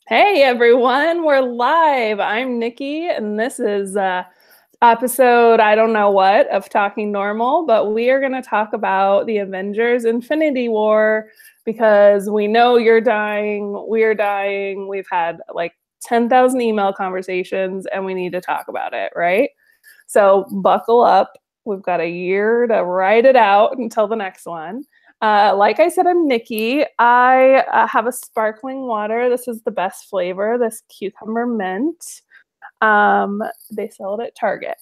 Hey everyone, we're live. I'm Nikki, and this is episode I don't know what of Talking Normal, but we are going to talk about the Avengers Infinity War because we know you're dying, we're dying. We've had like 10,000 email conversations, and we need to talk about it, right? So buckle up. We've got a year to write it out until the next one. Like I said, I'm Nikki. I have a sparkling water. This is the best flavor, this cucumber mint. They sell it at Target.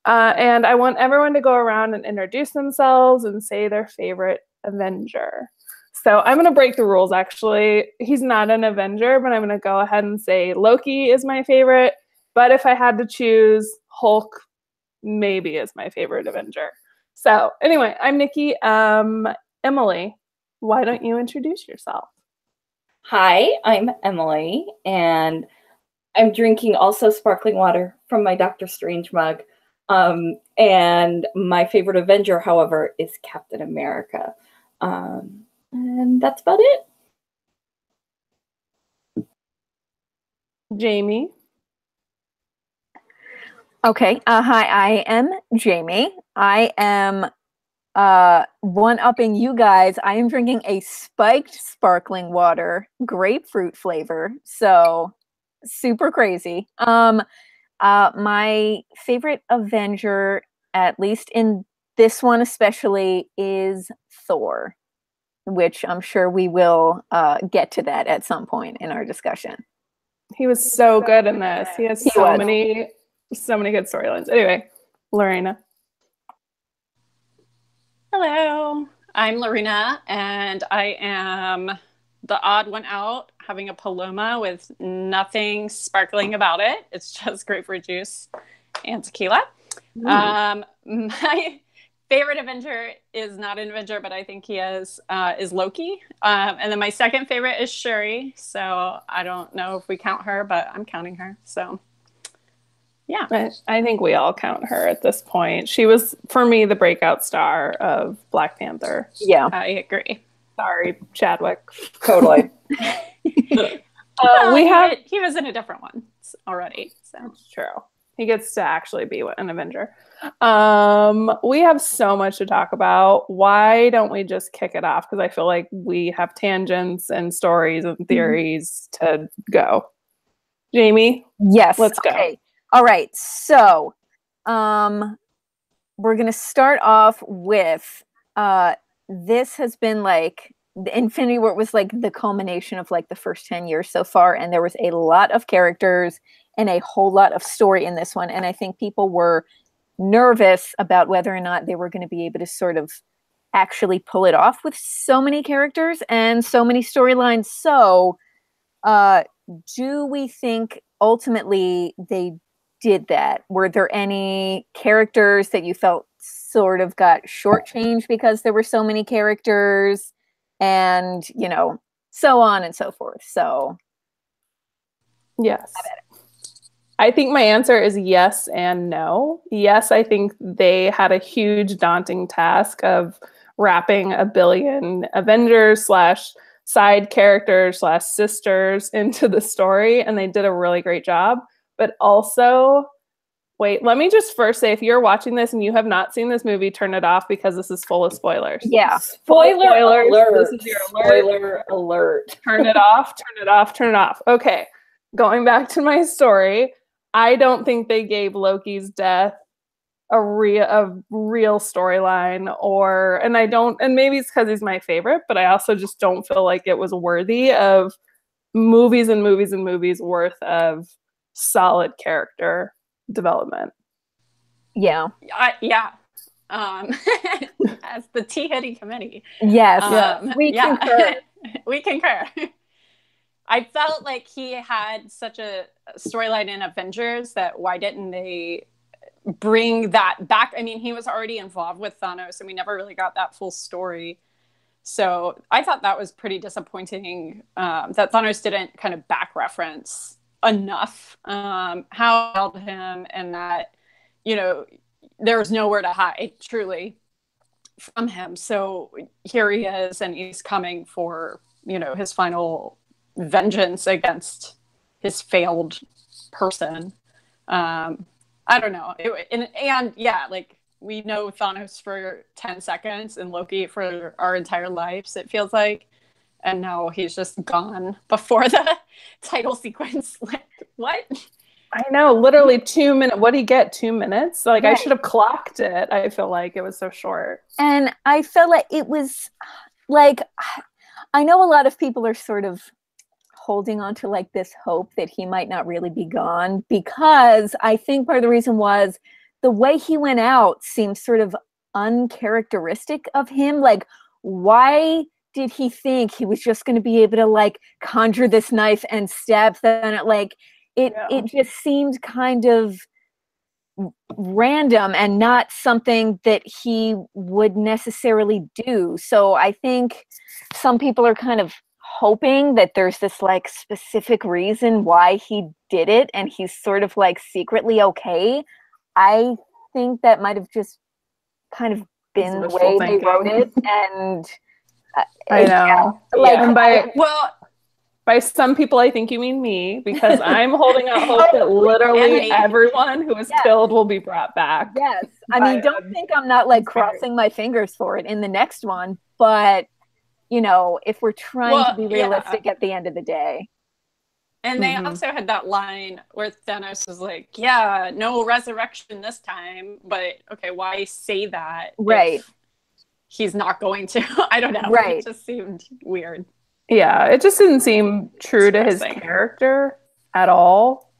And I want everyone to go around and introduce themselves and say their favorite Avenger. So I'm going to break the rules, actually. He's not an Avenger, but I'm going to go ahead and say Loki is my favorite. But if I had to choose, Hulk maybe is my favorite Avenger. So anyway, I'm Nikki. Emily, why don't you introduce yourself? Hi, I'm Emily, and I'm drinking also sparkling water from my Doctor Strange mug. And my favorite Avenger, however, is Captain America. And that's about it. Jamie. Okay. Hi, I am Jamie. I am one-upping you guys. I am drinking a spiked sparkling water, grapefruit flavor. So super crazy. My favorite Avenger, at least in this one especially, is Thor, which I'm sure we will get to that at some point in our discussion. He was so good in this. He has so many good storylines. Anyway, Lorena. Hello, I'm Lorena, and I am the odd one out, having a Paloma with nothing sparkling about it. It's just grapefruit juice and tequila. My favorite Avenger is not an Avenger, but I think he is Loki. And then my second favorite is Shuri. So I don't know if we count her, but I'm counting her. So yeah. I think we all count her at this point. She was, for me, the breakout star of Black Panther. Yeah. I agree. Sorry, Chadwick. Totally. He was in a different one already. So that's true. He gets to actually be an Avenger. We have so much to talk about. Why don't we just kick it off? Because I feel like we have tangents and stories and theories to go. Jamie? Yes. Let's go. Okay. All right. So we're going to start off with this has been like the Infinity War was like the culmination of like the first 10 years so far. And there was a lot of characters and a whole lot of story in this one. And I think people were nervous about whether or not they were going to be able to sort of actually pull it off with so many characters and so many storylines. So do we think ultimately they did that? Were there any characters that you felt sort of got shortchanged because there were so many characters and, you know, so on and so forth? So yes. I think my answer is yes and no. Yes, I think they had a huge daunting task of wrapping a billion Avengers / side characters / sisters into the story, and they did a really great job. But also, wait, let me just first say, if you're watching this and you have not seen this movie, turn it off because this is full of spoilers. Yeah. Spoiler alert. This is your alert. Spoiler alert. Turn it off, turn it off, turn it off. Okay, going back to my story, I don't think they gave Loki's death a real storyline, and maybe it's because he's my favorite, but I also just don't feel like it was worthy of movies and movies and movies worth of solid character development. Yeah. As the T-Hitty committee. Yes. We concur. We concur. I felt like he had such a storyline in Avengers that why didn't they bring that back? I mean, he was already involved with Thanos and we never really got that full story. So I thought that was pretty disappointing that Thanos didn't kind of back reference enough how it held him, and that, you know, there was nowhere to hide truly from him. So here he is, and he's coming for, you know, his final vengeance against his failed person. I don't know. And yeah, like we know Thanos for 10 seconds and Loki for our entire lives, it feels like. And now he's just gone before the title sequence. Like, what? I know, literally 2 minutes. What did he get? 2 minutes? Like, Right. I should have clocked it. I feel like it was so short. And I felt like it was like, I know a lot of people are sort of holding on to like this hope that he might not really be gone, because I think part of the reason was the way he went out seemed sort of uncharacteristic of him. Like, why did he think he was just going to be able to like conjure this knife and stab Thanos? Like, it just seemed kind of random and not something that he would necessarily do. So I think some people are kind of hoping that there's this like specific reason why he did it and he's sort of like secretly okay. I think that might have just kind of been the way they wrote it. And I know. Like, and by some people, I think you mean me, because I'm holding out hope that literally everyone who is killed will be brought back. Yes. I mean, don't think I'm not like crossing my fingers for it in the next one, but you know, if we're trying to be realistic at the end of the day. And they also had that line where Thanos was like, yeah, no resurrection this time. But okay, why say that? Right. If he's not going to. I don't know. Right. It just seemed weird. Yeah, it just didn't seem true to his character at all.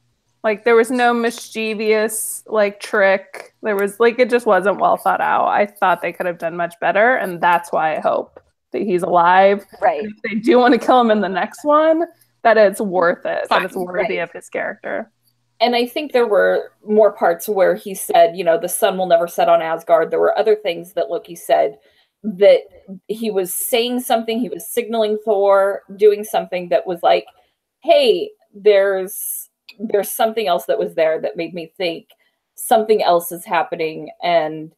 Like, there was no mischievous, like, trick. There was, like, it just wasn't well thought out. I thought they could have done much better, and that's why I hope that he's alive. Right. And if they do want to kill him in the next one, that it's worth it, that it's worthy of his character. And I think there were more parts where he said, you know, the sun will never set on Asgard. There were other things that Loki said that he was saying something, he was signaling Thor, doing something that was like, hey, there's something else that was there that made me think something else is happening. And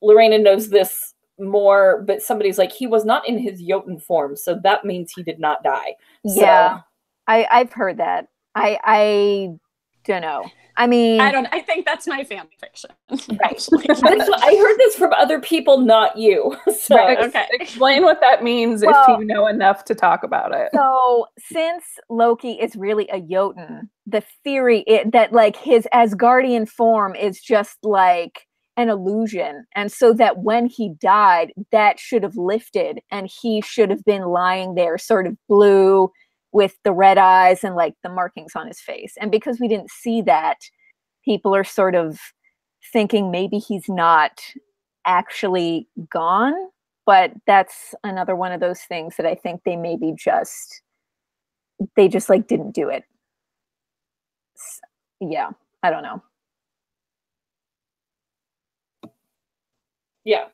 Lorena knows this more, but somebody's like, he was not in his Jotun form, so that means he did not die. Yeah, I've heard that. I don't know. I mean, I think that's my fan fiction. Right. I heard this from other people, not you. So okay. Explain what that means if you know enough to talk about it. So since Loki is really a Jotun, the theory that like his Asgardian form is just like an illusion. And so that when he died, that should have lifted and he should have been lying there sort of blue with the red eyes and like the markings on his face. And because we didn't see that, people are sort of thinking maybe he's not actually gone. But that's another one of those things that I think they maybe just like didn't do it. Yeah, I don't know. Yeah.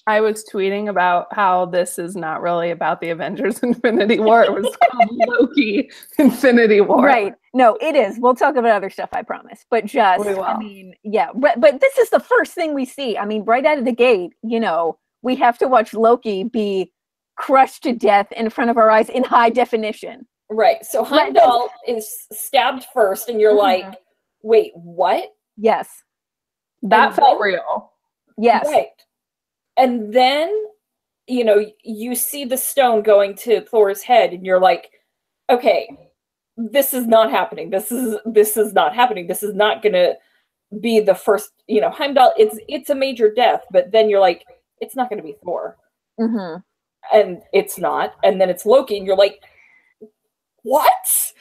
I was tweeting about how this is not really about the Avengers Infinity War. It was called Loki Infinity War. Right. No, it is. We'll talk about other stuff, I promise. But just, I mean, yeah. But this is the first thing we see. I mean, right out of the gate, you know, we have to watch Loki be crushed to death in front of our eyes in high definition. Right. So Heimdall is stabbed first, and you're like, wait, what? Yes. That felt real. Yes. Right. And then, you know, you see the stone going to Thor's head, and you're like, okay, this is not happening. This is not happening. This is not going to be the first, you know, Heimdall, it's a major death, but then you're like, it's not going to be Thor. Mm-hmm. And it's not. And then it's Loki, and you're like, what?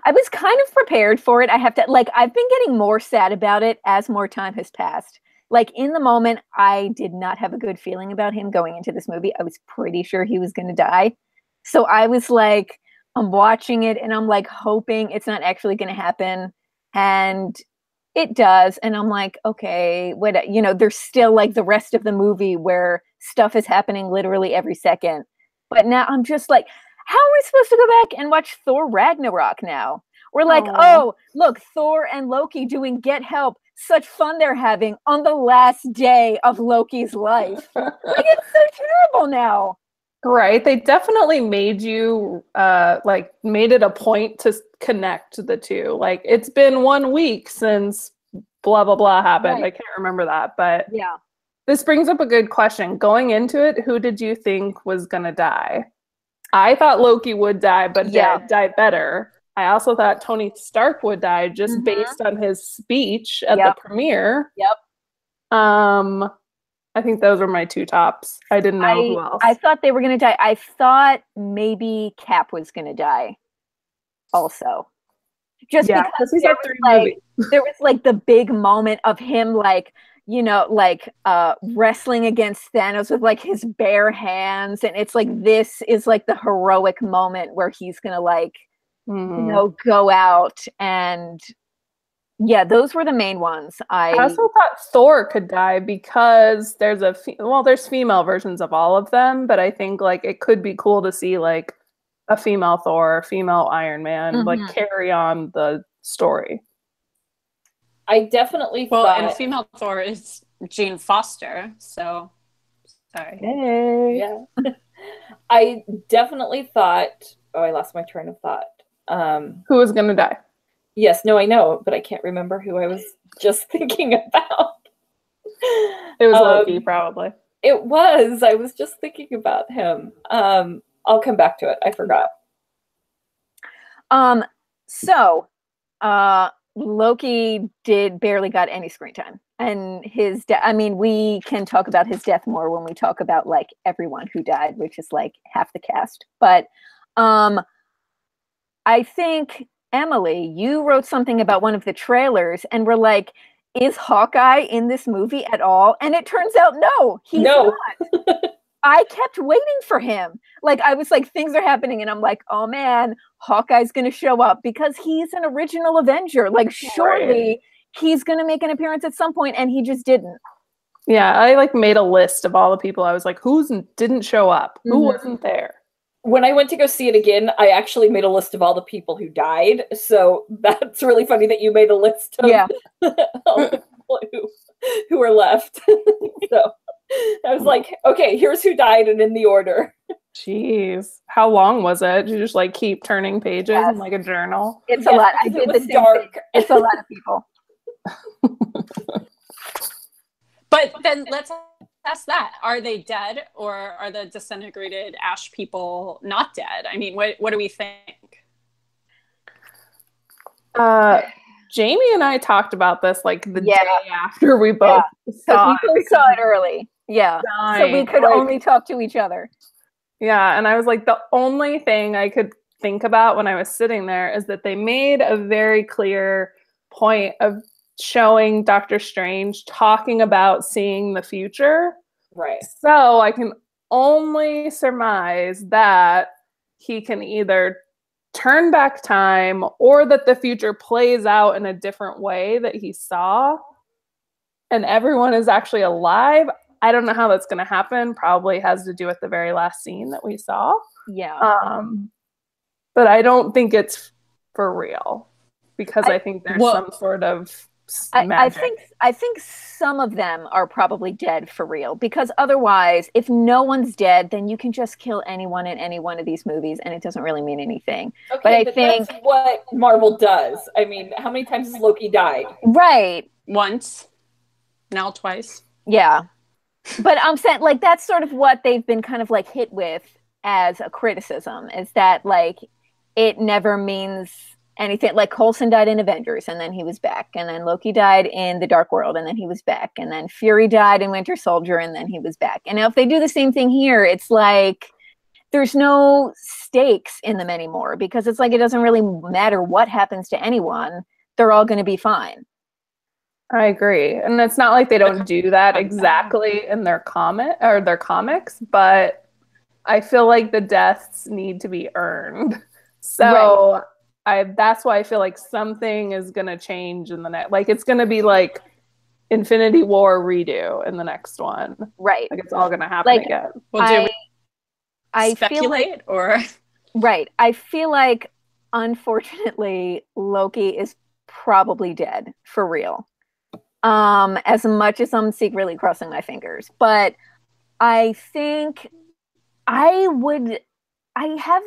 I was kind of prepared for it. I have to, like, I've been getting more sad about it as more time has passed. Like, in the moment, I did not have a good feeling about him going into this movie. I was pretty sure he was going to die. So I was like, I'm watching it and I'm like hoping it's not actually going to happen. And it does. And I'm like, okay, what, you know, there's still like the rest of the movie where stuff is happening literally every second. But now I'm just like, how are we supposed to go back and watch Thor Ragnarok now? We're like, oh, look, Thor and Loki doing Get Help. Such fun they're having on the last day of Loki's life. Like, it's so terrible now. Right. They definitely made you like made it a point to connect the two. Like it's been 1 week since blah blah blah happened. Right. I can't remember that, but Yeah. this brings up a good question. Going into it, who did you think was gonna die? I thought Loki would die, but die better. I also thought Tony Stark would die just based on his speech at the premiere. Yep. I think those were my two tops. I didn't know who else. I thought they were going to die. I thought maybe Cap was going to die also. Just because he's had 3 movies. There was like the big moment of him like, you know, like wrestling against Thanos with like his bare hands. And it's like, this is like the heroic moment where he's going to like, you know, go out and yeah, those were the main ones. I also thought Thor could die because there's there's female versions of all of them, but I think like it could be cool to see like a female Thor, a female Iron Man, like carry on the story. I definitely thought... and female Thor is Jane Foster, so sorry. Hey. Yeah. I definitely thought... Oh, I lost my train of thought. Who was going to die? Yes, no, I know, but I can't remember who I was just thinking about. It was Loki, probably. It was. I was just thinking about him. I'll come back to it. I forgot. So, Loki barely got any screen time. And his I mean, we can talk about his death more when we talk about, like, everyone who died, which is, like, half the cast. But I think... Emily, you wrote something about one of the trailers and were like, is Hawkeye in this movie at all? And it turns out, no, he's not. I kept waiting for him. Like, I was like, things are happening. And I'm like, oh man, Hawkeye's going to show up because he's an original Avenger. Like, surely he's going to make an appearance at some point. And he just didn't. Yeah, I like made a list of all the people. I was like, who didn't show up? Who wasn't there? When I went to go see it again, I actually made a list of all the people who died. So that's really funny that you made a list of all the people who were left. So I was like, okay, here's who died and in the order. Jeez. How long was it? Did you just like keep turning pages in like a journal? It's a lot. I did the same thing. It's a lot of people. But then let's ask that. Are they dead or are the disintegrated ash people not dead? I mean, what do we think? Jamie and I talked about this like the day after we both saw it. We saw it early. Yeah. So we could only talk to each other. Yeah. And I was like, the only thing I could think about when I was sitting there is that they made a very clear point of showing Doctor Strange talking about seeing the future. Right. So I can only surmise that he can either turn back time or that the future plays out in a different way that he saw and everyone is actually alive. I don't know how that's going to happen. Probably has to do with the very last scene that we saw. Yeah. But I don't think it's for real because I think there's some sort of I think some of them are probably dead for real because otherwise, if no one's dead, then you can just kill anyone in any one of these movies and it doesn't really mean anything. Okay, but I think that's what Marvel does. I mean, how many times has Loki died? Right. Once. Now twice. Yeah. But I'm saying like that's sort of what they've been kind of like hit with as a criticism is that like it never means anything. Like Coulson died in Avengers and then he was back, and then Loki died in the Dark World and then he was back, and then Fury died in Winter Soldier and then he was back. And now if they do the same thing here, it's like there's no stakes in them anymore because it's like it doesn't really matter what happens to anyone, they're all going to be fine. I agree. And it's not like they don't do that exactly in their comics, but I feel like the deaths need to be earned. So that's why I feel like something is going to change in the next, like it's going to be like Infinity War redo in the next one. Right. Like it's all going to happen again. Well, do I speculate feel like, or? Right. I feel like, unfortunately, Loki is probably dead for real. As much as I'm secretly crossing my fingers. But I think I have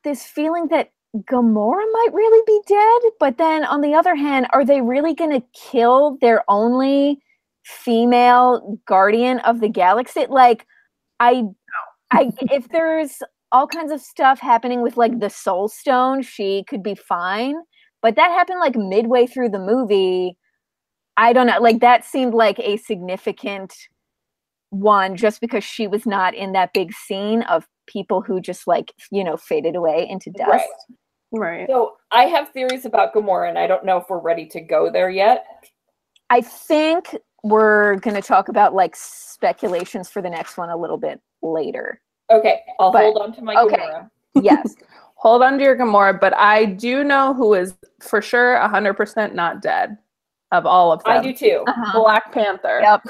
this feeling that Gamora might really be dead, but then on the other hand, are they really going to kill their only female guardian of the galaxy? Like, if there's all kinds of stuff happening with like the Soul Stone, she could be fine. But that happened like midway through the movie. I don't know. Like, that seemed like a significant one just because she was not in that big scene of people who just like, you know, faded away into dust. Right. So I have theories about Gamora, and I don't know if we're ready to go there yet. I think we're going to talk about like speculations for the next one a little bit later. Okay, I'll hold on to my Gamora. Yes. Hold on to your Gamora, but I do know who is for sure 100% not dead of all of them. I do too. Black Panther. Yep.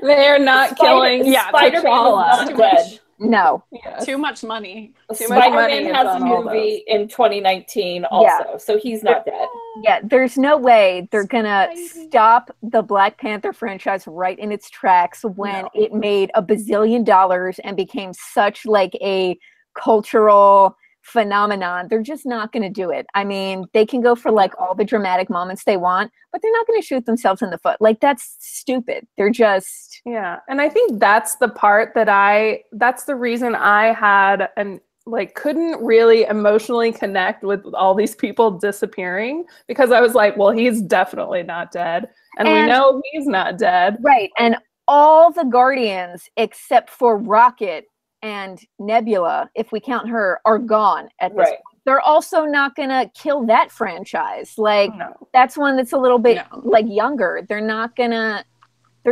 They are not killing. Yeah, Spider-Man is not dead. No. Yes. Too much money. Spider-Man has a movie in 2019 also, so he's not dead. Yeah, there's no way they're gonna stop the Black Panther franchise right in its tracks when it made $1 bazillion and became such like a cultural phenomenon. They're just not going to do it. I mean, they can go for like all the dramatic moments they want, but they're not going to shoot themselves in the foot. Like, that's stupid. They're just... Yeah. And I think that's the part that's the reason I had and like couldn't really emotionally connect with all these people disappearing, because I was like, well, he's definitely not dead. And we know he's not dead. Right. And all the Guardians except for Rocket and Nebula, if we count her, are gone at this point. They're also not gonna kill that franchise. Like, that's one that's a little bit like younger. They're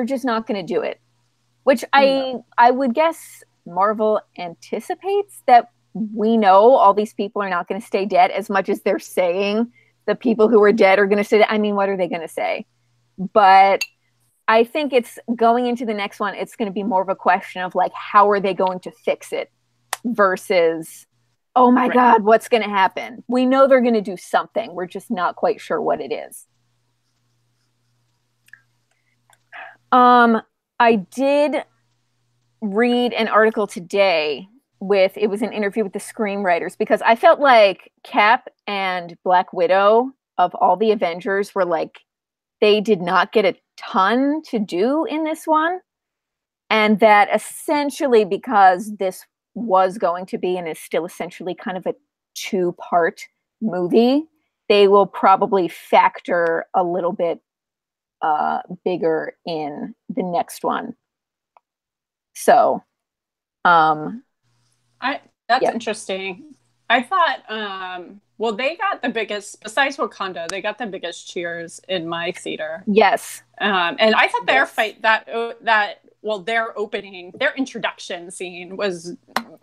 just not gonna do it. Which I would guess Marvel anticipates that we know all these people are not gonna stay dead as much as they're saying the people who are dead are gonna stay dead. I mean, what are they gonna say? But I think it's going into the next one, it's going to be more of a question of like, how are they going to fix it versus, oh my God, what's going to happen? We know they're going to do something. We're just not quite sure what it is. I did read an article today it was an interview with the Screenwriters, because I felt like Cap and Black Widow of all the Avengers were like, they did not get a ton to do in this one, and that essentially because this was going to be and is still essentially kind of a 2-part movie, they will probably factor a little bit bigger in the next one. So that's interesting. I thought well, they got the biggest, besides Wakanda, they got the biggest cheers in my theater. Yes. And I thought their fight, their opening, their introduction scene was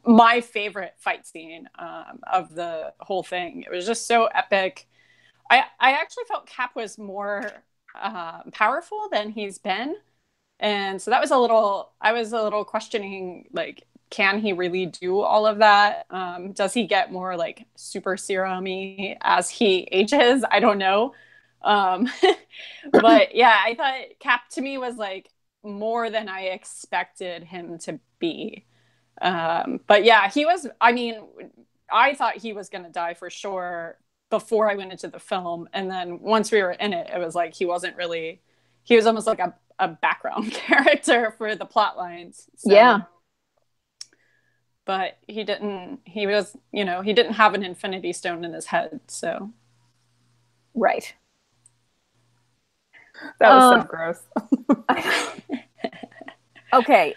my favorite fight scene of the whole thing. It was just so epic. I actually felt Cap was more powerful than he's been. And so I was a little questioning, like, can he really do all of that? Does he get more like super serum-y as he ages? I don't know. But yeah, I thought Cap to me was like more than I expected him to be. But yeah, I thought he was going to die for sure before I went into the film. And then once we were in it, it was like he was almost like a background character for the plot lines. So. Yeah. But he didn't have an Infinity Stone in his head, so. Right. That was so gross. Okay.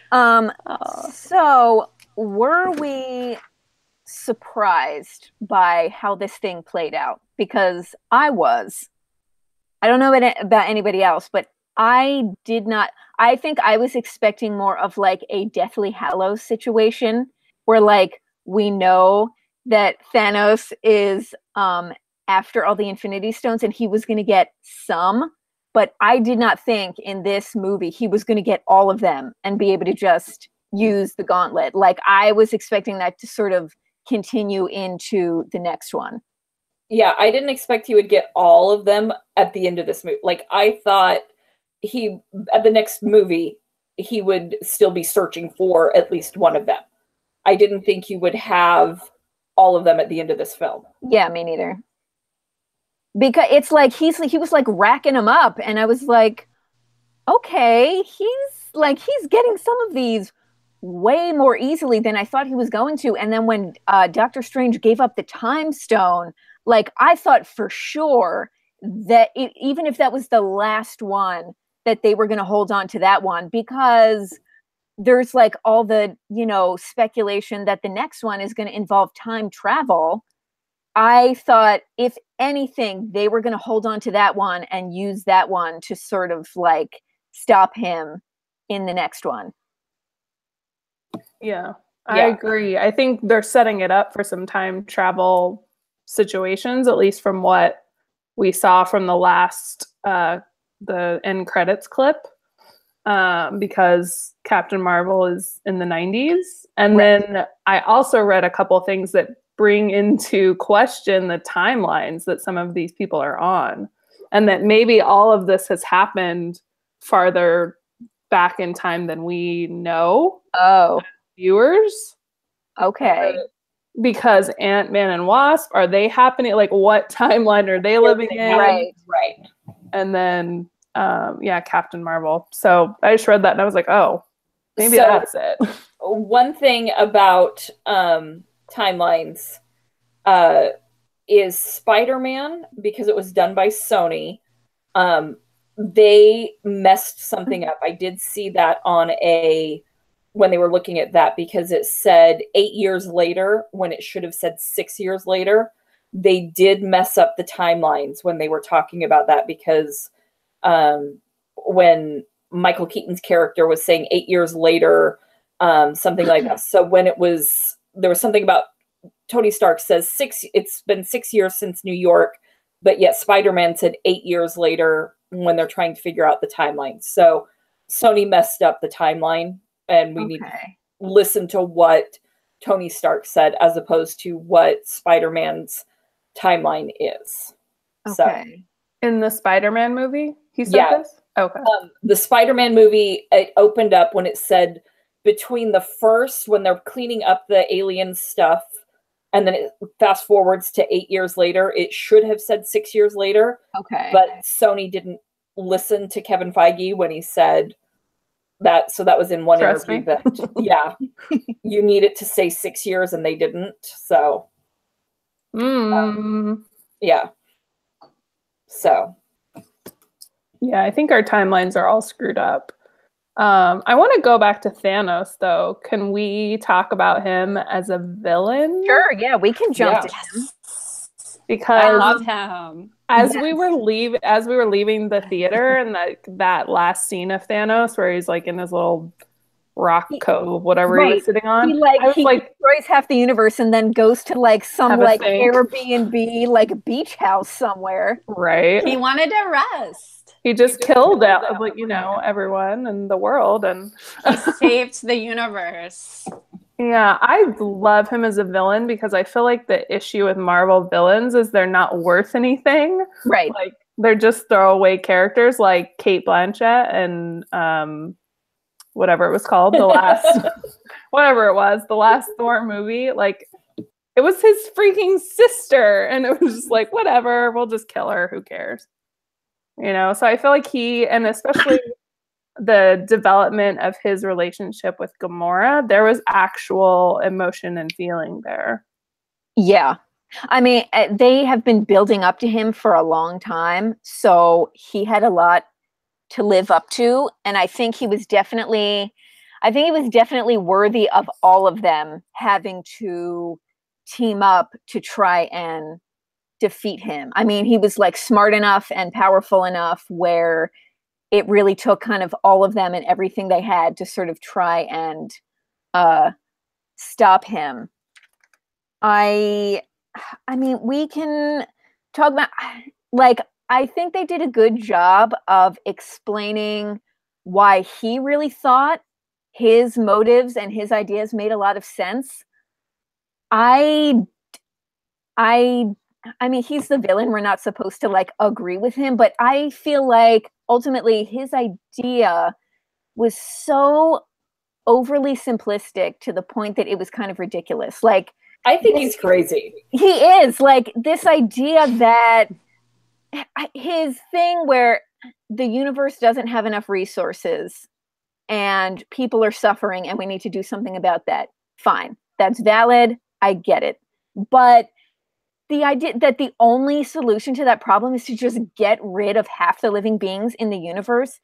So were we surprised by how this thing played out? Because I don't know about anybody else, but I did not. I think I was expecting more of like a Deathly Hallows situation, where like we know that Thanos is after all the Infinity Stones and he was going to get some, but I did not think in this movie he was going to get all of them and be able to just use the gauntlet. Like, I was expecting that to sort of continue into the next one. Yeah, I didn't expect he would get all of them at the end of this movie. Like, I thought at the next movie, he would still be searching for at least one of them. I didn't think you would have all of them at the end of this film. Yeah, me neither. Because it's like he was like racking them up, and I was like, okay, he's getting some of these way more easily than I thought he was going to. And then when Doctor Strange gave up the time stone, like I thought for sure that even if that was the last one, that they were going to hold on to that one, because there's like all the, speculation that the next one is going to involve time travel. I thought, if anything, they were going to hold on to that one and use that one to sort of like stop him in the next one. Yeah, I agree. I think they're setting it up for some time travel situations, at least from what we saw from the last, the end credits clip, because Captain Marvel is in the 90s. And then I also read a couple things that bring into question the timelines that some of these people are on, and that maybe all of this has happened farther back in time than we know. Viewers. Okay. Because Ant-Man and Wasp, are they happening? Like, what timeline are they living in? Right. And then, Captain Marvel. So I just read that and I was like, oh, maybe that's it. One thing about timelines is Spider-Man, because it was done by Sony, they messed something up. I did see that when they were looking at that, because it said 8 years later when it should have said 6 years later. They did mess up the timelines when they were talking about that, because when Michael Keaton's character was saying 8 years later, something like that. So when there was something about Tony Stark says it's been 6 years since New York, but yet Spider-Man said 8 years later when they're trying to figure out the timeline. So Sony messed up the timeline, and we need to listen to what Tony Stark said as opposed to what Spider-Man's timeline is. Okay. So, in the Spider-Man movie, he said this? Okay. The Spider-Man movie, it opened up when it said between the first, when they're cleaning up the alien stuff, and then it fast forwards to 8 years later. It should have said 6 years later. Okay. But Sony didn't listen to Kevin Feige when he said that. So that was in one interview that, you need it to say 6 years, and they didn't. So, yeah. So. Yeah, I think our timelines are all screwed up. I want to go back to Thanos, though. Can we talk about him as a villain? Sure, yeah, we can jump to him. Because I love him. As we were leaving the theater, and that last scene of Thanos where he's like in his little rock cove, whatever he was sitting on. He destroys half the universe and then goes to like some like Airbnb like beach house somewhere. Right. He wanted to rest. He just killed everyone in the world, and he saved the universe. Yeah, I love him as a villain because I feel like the issue with Marvel villains is they're not worth anything. Right. Like they're just throwaway characters like Kate Blanchett and whatever it was called, the last the last Thor movie. Like it was his freaking sister, and it was just like, whatever, we'll just kill her, who cares? So I feel like and especially the development of his relationship with Gamora, there was actual emotion and feeling there. Yeah. I mean, they have been building up to him for a long time, so he had a lot to live up to, and I think he was definitely worthy of all of them having to team up to try and defeat him. I mean, he was like smart enough and powerful enough where it really took kind of all of them and everything they had to sort of try and stop him. I mean, we can talk about, like, I think they did a good job of explaining why he really thought his motives and his ideas made a lot of sense. I mean, he's the villain. We're not supposed to like agree with him, but I feel like ultimately his idea was so overly simplistic to the point that it was kind of ridiculous. Like, I think he's crazy. He is. Like, this idea that his thing where the universe doesn't have enough resources and people are suffering and we need to do something about that. Fine. That's valid. I get it. But the idea that the only solution to that problem is to just get rid of half the living beings in the universe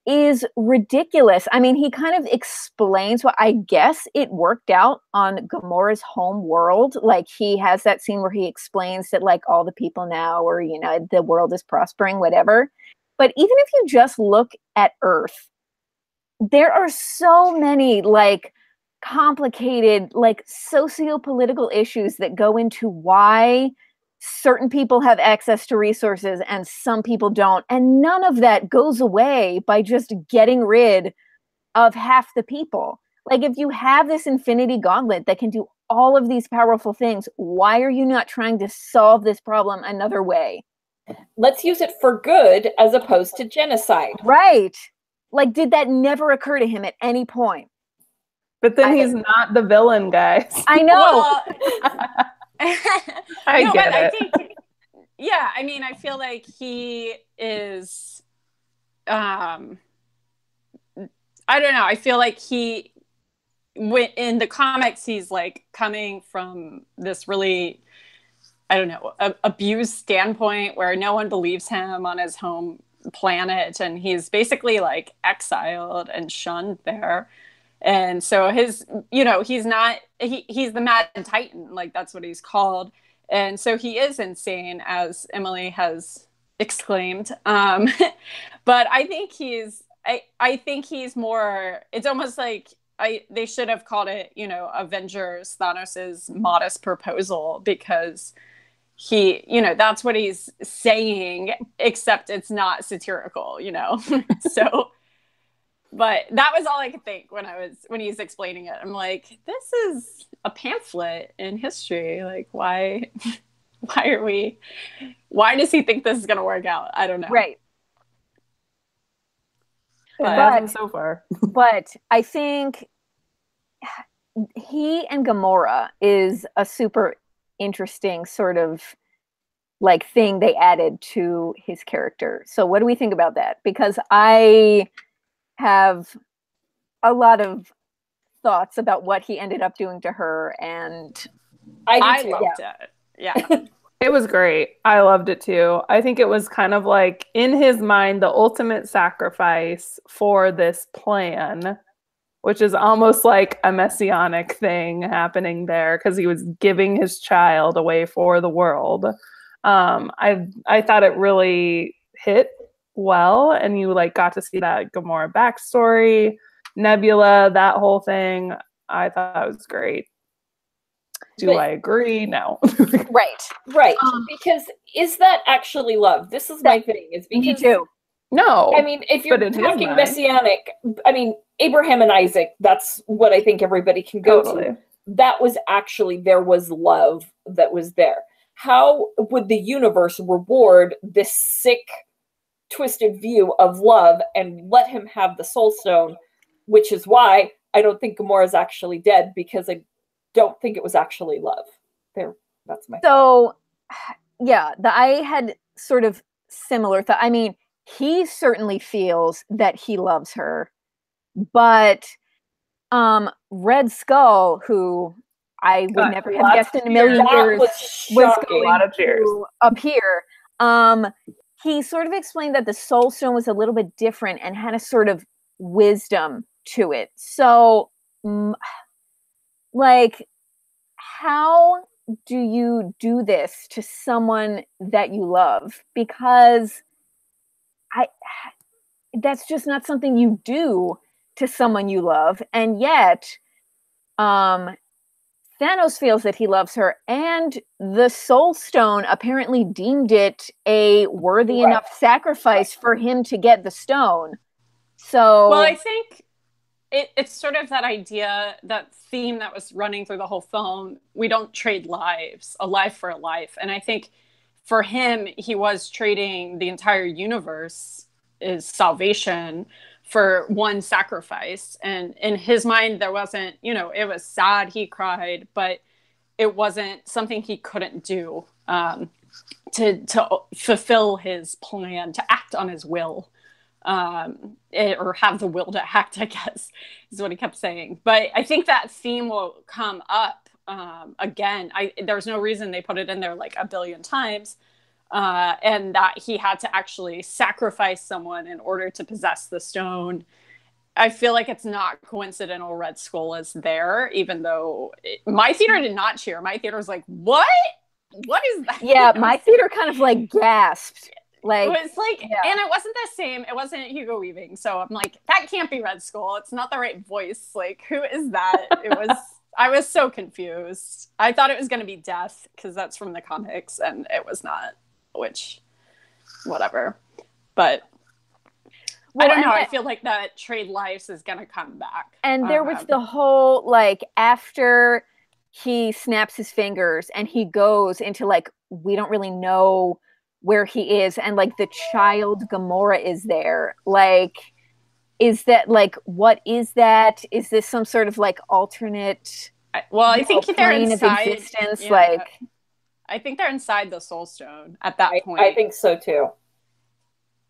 is ridiculous. I mean, he kind of explains what I guess it worked out on Gamora's home world. Like, he has that scene where he explains that, like, all the people now, or, you know, the world is prospering, whatever. But even if you just look at Earth, there are so many, like, complicated, like, socio-political issues that go into why certain people have access to resources and some people don't. And none of that goes away by just getting rid of half the people. Like, if you have this infinity gauntlet that can do all of these powerful things, why are you not trying to solve this problem another way? Let's use it for good as opposed to genocide. Right. Like, did that never occur to him at any point? But then he's not the villain, guys. I know. Well, I get it. I think, yeah, I mean, I feel like he is, I don't know. I feel like in the comics, he's like coming from this really, I don't know, abused standpoint where no one believes him on his home planet. And he's basically like exiled and shunned there. And so he's the Mad Titan, like that's what he's called. And so he is insane, as Emily has exclaimed. But I think I think he's more, it's almost like they should have called it, you know, Avengers, Thanos's modest proposal, because he, you know, that's what he's saying, except it's not satirical, you know? So, but that was all I could think when he's explaining it. I'm like, this is a pamphlet in history. Like, why does he think this is going to work out? I don't know. Right. But so far. But I think he and Gamora is a super interesting sort of like thing they added to his character. So what do we think about that? Because I have a lot of thoughts about what he ended up doing to her, and I loved it. Yeah. It was great. I loved it too. I think it was kind of like, in his mind, the ultimate sacrifice for this plan, which is almost like a messianic thing happening there, because he was giving his child away for the world. I thought it really hit well, and you like got to see that Gamora backstory, Nebula, that whole thing. I thought it was great. I agree? No. Right. Because is that actually love? This is my thing. Is because me too. No. I mean, if you're talking messianic, I mean, Abraham and Isaac, that's what I think everybody can go to. That was actually, there was love that was there. How would the universe reward this sick, twisted view of love and let him have the Soul Stone? Which is why I don't think Gamora is actually dead, because I don't think it was actually love. That's my so yeah, I had sort of similar thought. I mean, he certainly feels that he loves her, but Red Skull, who I would never have guessed in a million years was going to appear, he sort of explained that the Soul Stone was a little bit different and had a sort of wisdom to it. So like, how do you do this to someone that you love? Because that's just not something you do to someone you love. And yet, Thanos feels that he loves her, and the Soul Stone apparently deemed it a worthy enough sacrifice for him to get the stone. So, well, I think it's sort of that idea, that theme that was running through the whole film. We don't trade lives, a life for a life. And I think for him, he was trading the entire universe, is salvation, for one sacrifice. And in his mind, there wasn't, you know, it was sad, he cried, but it wasn't something he couldn't do to fulfill his plan, to act on his will, or have the will to act, I guess, is what he kept saying. But I think that theme will come up again. There's no reason they put it in there like a billion times, and that he had to actually sacrifice someone in order to possess the stone. I feel like it's not coincidental Red Skull is there, even though my theater did not cheer. My theater was like, what? What is that? Yeah, my theater kind of like gasped. Like, it was like, and it wasn't the same. It wasn't Hugo Weaving. So I'm like, that can't be Red Skull. It's not the right voice. Like, who is that? I was so confused. I thought it was going to be Death because that's from the comics, and it was not, which, whatever. But I don't know. I feel like that Trade Lives is going to come back. And there was the whole, like, after he snaps his fingers and he goes into, like, we don't really know where he is, and like the child Gamora is there. Like, is that, like, what is that? Is this some sort of like alternate I think they're inside of existence? Like, I think they're inside the Soul Stone at that point. I think so too.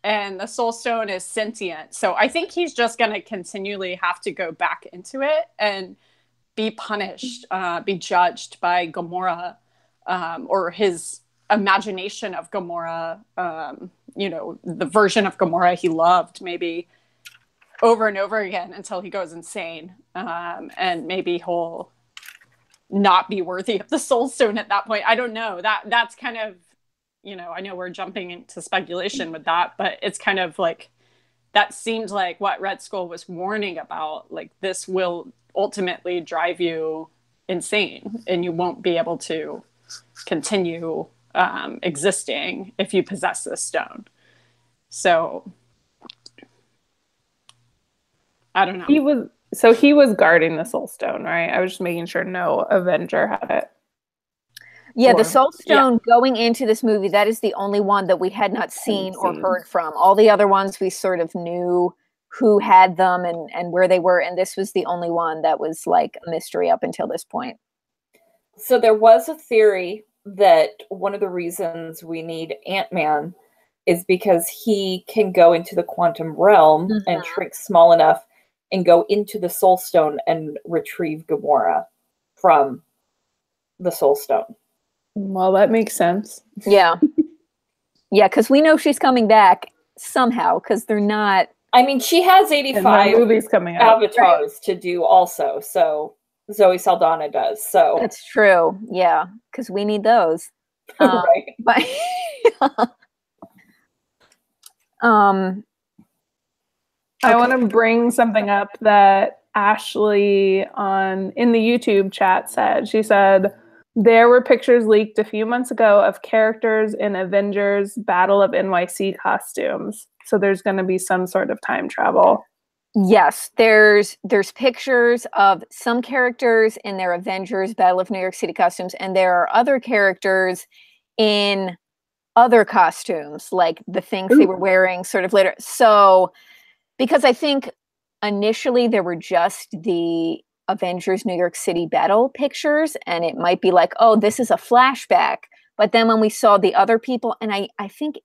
And the Soul Stone is sentient. So I think he's just going to continually have to go back into it and be punished, be judged by Gamora, or his imagination of Gamora, you know, the version of Gamora he loved, maybe over and over again until he goes insane. And maybe he'll not be worthy of the Soul Stone at that point. I don't know. That's kind of, you know, I know we're jumping into speculation with that, but it's kind of like, that seemed like what Red Skull was warning about. Like, this will ultimately drive you insane and you won't be able to continue existing if you possess this stone. So I don't know. He was guarding the Soul Stone, right? I was just making sure no Avenger had it. Yeah, the Soul Stone going into this movie, that is the only one that we had not seen or heard from. All the other ones we sort of knew who had them and where they were, and this was the only one that was like a mystery up until this point. So there was a theory that one of the reasons we need Ant-Man is because he can go into the quantum realm and shrink small enough and go into the Soul Stone and retrieve Gamora from the Soul Stone. Well, that makes sense. Yeah. Yeah, because we know she's coming back somehow, because they're not... I mean, she has 85 movies coming out. avatars to do also, so Zoe Saldana does. So that's true, yeah, because we need those. Right. But, I want to bring something up that Ashley in the YouTube chat said. She said, there were pictures leaked a few months ago of characters in Avengers Battle of NYC costumes. So there's going to be some sort of time travel. Yes, there's pictures of some characters in their Avengers Battle of New York City costumes, and there are other characters in other costumes, like the things they were wearing sort of later. So, because I think initially there were just the Avengers New York City battle pictures, and it might be like, oh, this is a flashback. But then when we saw the other people, and I think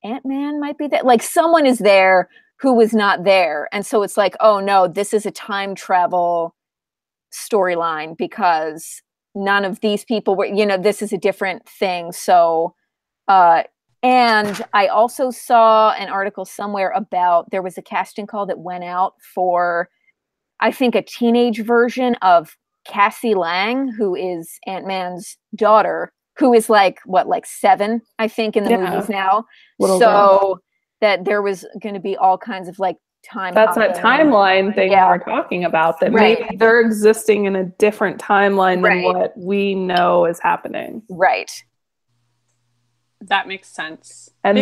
Ant-Man might be there, like someone is there who was not there. And so it's like, oh no, this is a time travel storyline because none of these people were, you know, this is a different thing. So, and I also saw an article somewhere about, there was a casting call that went out for, I think, a teenage version of Cassie Lang, who is Ant-Man's daughter, who is like 7, I think, in the movies now. So that there was going to be all kinds of like time. That's that timeline thing we're talking about, that maybe they're existing in a different timeline than what we know is happening. Right. That makes sense. And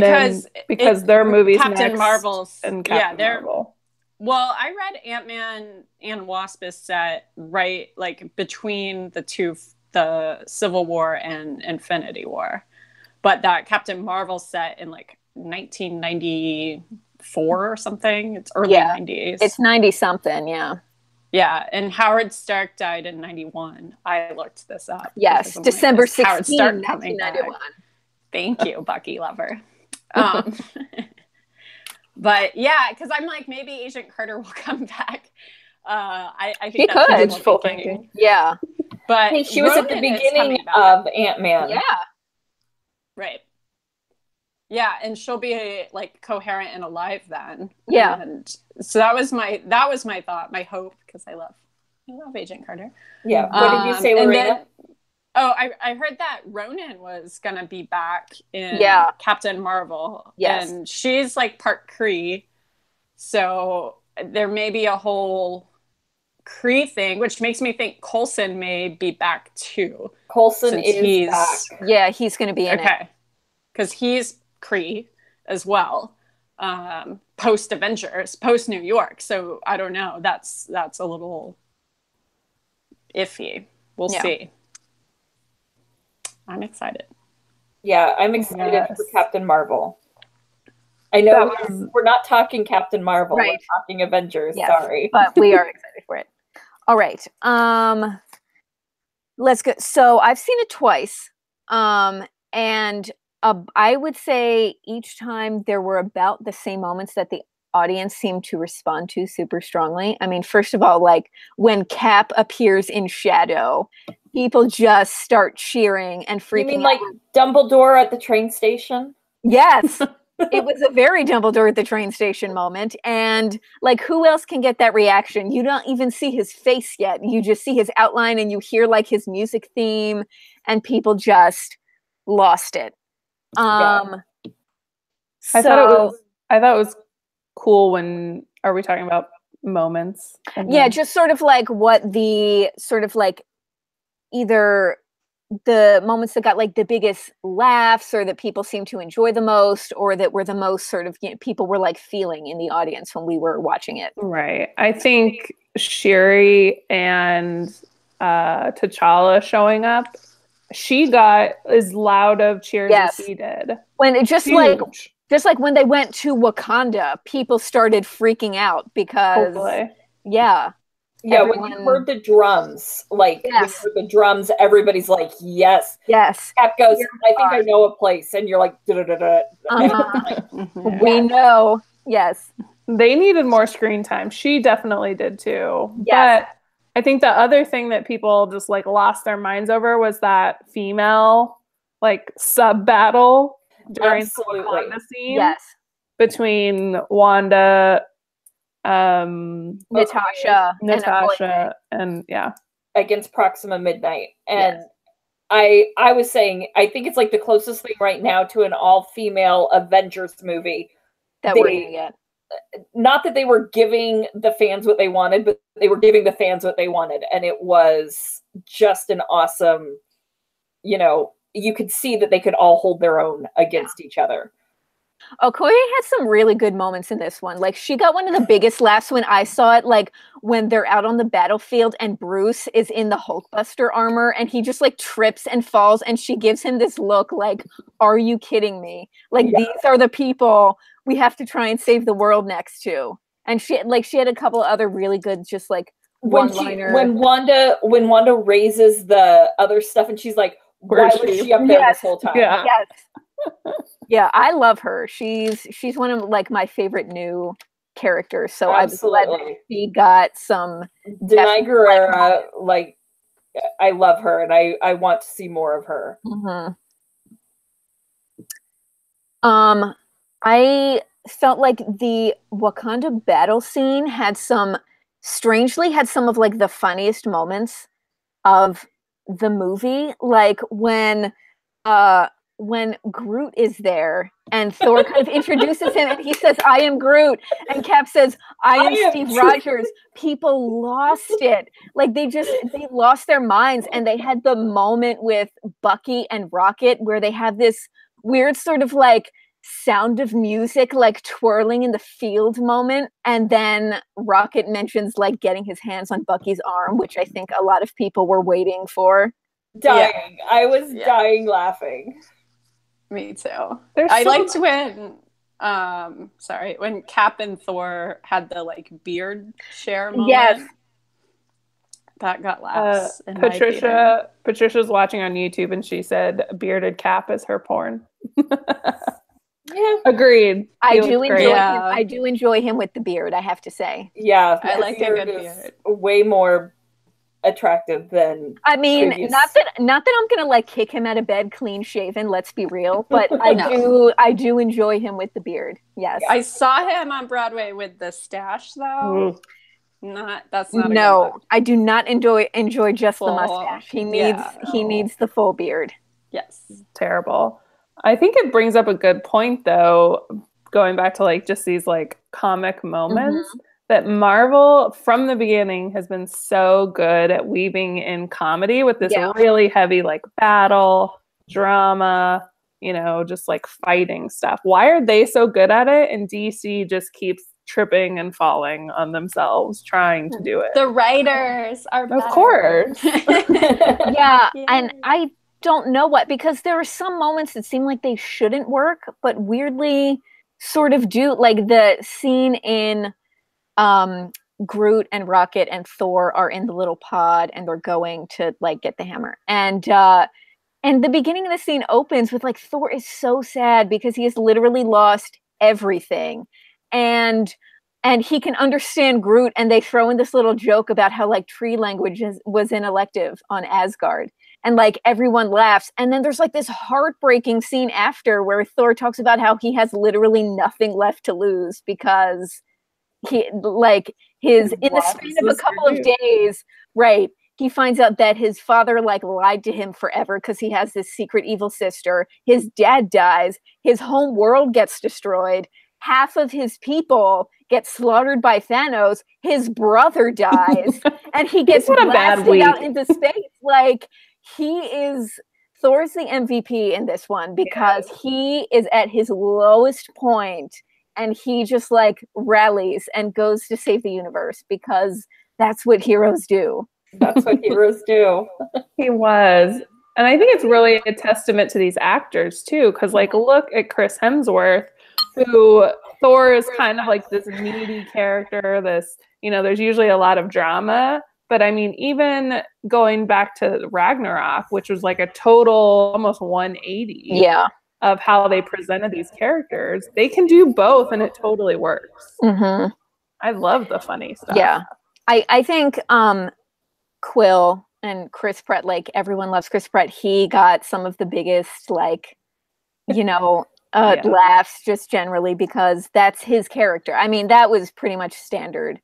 because their movies Captain next Marvel's and Captain Marvel. Well, I read Ant-Man and Wasp is set right like between the Civil War and Infinity War, but that Captain Marvel set in like 1990 94 or something. It's early 90s. It's 90 something, yeah. Yeah, and Howard Stark died in 91. I looked this up. Yes, December 16, 1991. Thank you, Bucky lover. But yeah, because I'm like, maybe Agent Carter will come back. I think she that's could. Wishful thinking. Yeah. But hey, she was Ronan at the beginning of Ant-Man. Yeah. Right. Yeah, and she'll be like coherent and alive then. Yeah. And so that was my thought, my hope, because I love Agent Carter. Yeah. What did you say, Lorena? I heard that Ronan was gonna be back in Captain Marvel. Yes. And she's like part Kree. So there may be a whole Kree thing, which makes me think Coulson may be back too. Coulson is back. Yeah, he's gonna be in it. Because he's Kree as well. Post Avengers, post New York. So I don't know. That's a little iffy. We'll see. I'm excited. Yeah, I'm excited for Captain Marvel. I know we're not talking Captain Marvel. Right. We're talking Avengers. Yes, sorry. But we are excited for it. All right. Let's go. So I've seen it twice. And I would say each time there were about the same moments that the audience seemed to respond to super strongly. I mean, first of all, like when Cap appears in shadow, people just start cheering and freaking out. You mean like Dumbledore at the train station? Yes. It was a very Dumbledore at the train station moment. And like, who else can get that reaction? You don't even see his face yet. You just see his outline and you hear like his music theme and people just lost it. I thought it was cool when, are we talking about moments? Yeah, just sort of like what the sort of like either the moments that got like the biggest laughs or that people seemed to enjoy the most or that were the most sort of, you know, people were like feeling in the audience when we were watching it. Right. I think Shuri and T'Challa showing up, she got as loud of cheers as he did. When it just like when they went to Wakanda, people started freaking out because when you heard the drums, like when you heard the drums, everybody's like, yes. Cap goes, I think I know a place, and you're like, we know. Yes. They needed more screen time. She definitely did too. But I think the other thing that people just like lost their minds over was that female like sub battle during the Wakanda scene between Wanda, Natasha, and against Proxima Midnight. And I was saying, I think it's like the closest thing right now to an all-female Avengers movie that we're gonna get. Not that they were giving the fans what they wanted, but they were giving the fans what they wanted. And it was just an awesome, you know, you could see that they could all hold their own against each other. Okoye had some really good moments in this one. Like she got one of the biggest laughs when I saw it, like when they're out on the battlefield and Bruce is in the Hulkbuster armor and he just like trips and falls and she gives him this look like, are you kidding me? Like these are the people we have to try and save the world next to. And she had a couple other really good just like one-liner. When Wanda raises the other stuff and she's like, why was she up there this whole time? Yeah, I love her. She's one of like my favorite new characters. So I'm glad that she got some. Denai Guerrera, like I love her, and I want to see more of her. I felt like the Wakanda battle scene had some of like the funniest moments of the movie, like when Groot is there and Thor kind of introduces him and he says, I am Groot. And Cap says, I am Steve Rogers. People lost it. Like they lost their minds. And they had the moment with Bucky and Rocket where they have this weird sort of like sound of music, like twirling in the field moment. And then Rocket mentions like getting his hands on Bucky's arm, which I think a lot of people were waiting for. Dying. I was dying laughing. Me too. I liked when Sorry, when Cap and Thor had the like beard share moment. Yes. That got laughs in my theater. Patricia's watching on YouTube and she said bearded Cap is her porn. Yeah. Agreed. I do enjoy Yeah. him. I do enjoy him with the beard, I have to say. Yeah, I his like a good is beard. way more attractive than I mean, previous. not that I'm gonna like kick him out of bed clean shaven, let's be real, but No. I do enjoy him with the beard. Yes. I saw him on Broadway with the stash though. That's not a good No, look. I do not enjoy just the Full- mustache. He yeah, needs the full beard. Yes. Terrible. I think it brings up a good point though, going back to like just these like comic moments, that Marvel from the beginning has been so good at weaving in comedy with this really heavy like battle, drama, you know, just like fighting stuff. Why are they so good at it and DC just keeps tripping and falling on themselves trying to do it? The writers are better. Of course. Yeah, and I don't know what, because there are some moments that seem like they shouldn't work, but weirdly sort of do. Like the scene in Groot and Rocket and Thor are in the little pod and they're going to like get the hammer. And the beginning of the scene opens with like Thor is so sad because he has literally lost everything. And he can understand Groot, and they throw in this little joke about how like tree language was an elective on Asgard. And like everyone laughs. And then there's like this heartbreaking scene after where Thor talks about how he has literally nothing left to lose because he like in the span of a couple of days, right, he finds out that his father like lied to him forever because he has this secret evil sister. His dad dies. His home world gets destroyed. Half of his people get slaughtered by Thanos. His brother dies, and he gets blasted out into space. Like Thor's the MVP in this one because he is at his lowest point, and he just like rallies and goes to save the universe because that's what heroes do. That's what heroes do. He was. And I think it's really a testament to these actors too, because like look at Chris Hemsworth, who Thor is kind of like this needy character, this, you know, there's usually a lot of drama. But I mean, even going back to Ragnarok, which was like a total almost 180 of how they presented these characters, they can do both and it totally works. I love the funny stuff. Yeah. I think Quill and Chris Pratt, like everyone loves Chris Pratt. He got some of the biggest, like, you know, laughs just generally because that's his character. I mean, that was pretty much standard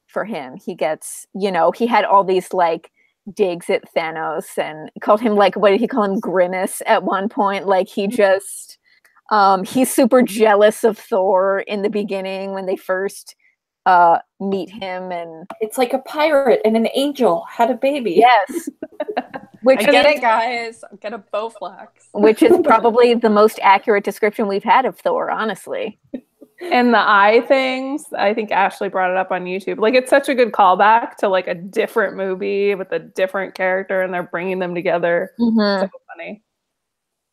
for him. He gets, you know, he had all these like digs at Thanos and called him like, what did he call him? Grimace at one point. Like he just, he's super jealous of Thor in the beginning when they first meet him, and it's like a pirate and an angel had a baby. Yes. Which I get it, guys. Get a Bowflex. Which is probably the most accurate description we've had of Thor, honestly. And the eye things, I think Ashley brought it up on YouTube. Like, it's such a good callback to like a different movie with a different character, and they're bringing them together. So funny.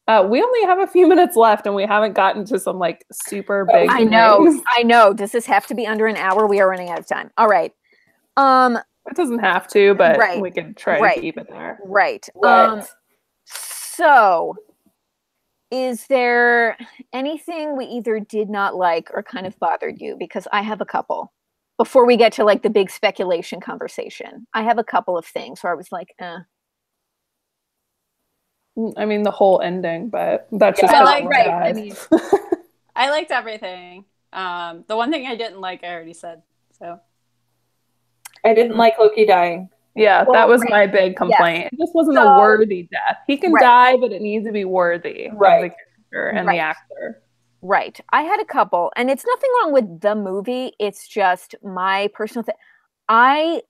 We only have a few minutes left, and we haven't gotten to some like super big. I know. Does this have to be under an hour? We are running out of time. All right. It doesn't have to, but we can try to keep it there. Right. So, is there anything we either did not like or kind of bothered you? Because I have a couple. Before we get to like the big speculation conversation, I have a couple of things where I was like, I mean, the whole ending, but that's just right. I mean, I liked everything. The one thing I didn't like, I already said. So I didn't like Loki dying. Yeah, that was my big complaint. It just wasn't a worthy death. He can die, but it needs to be worthy of the character and the actor. Right. I had a couple, and it's nothing wrong with the movie. It's just my personal thing. I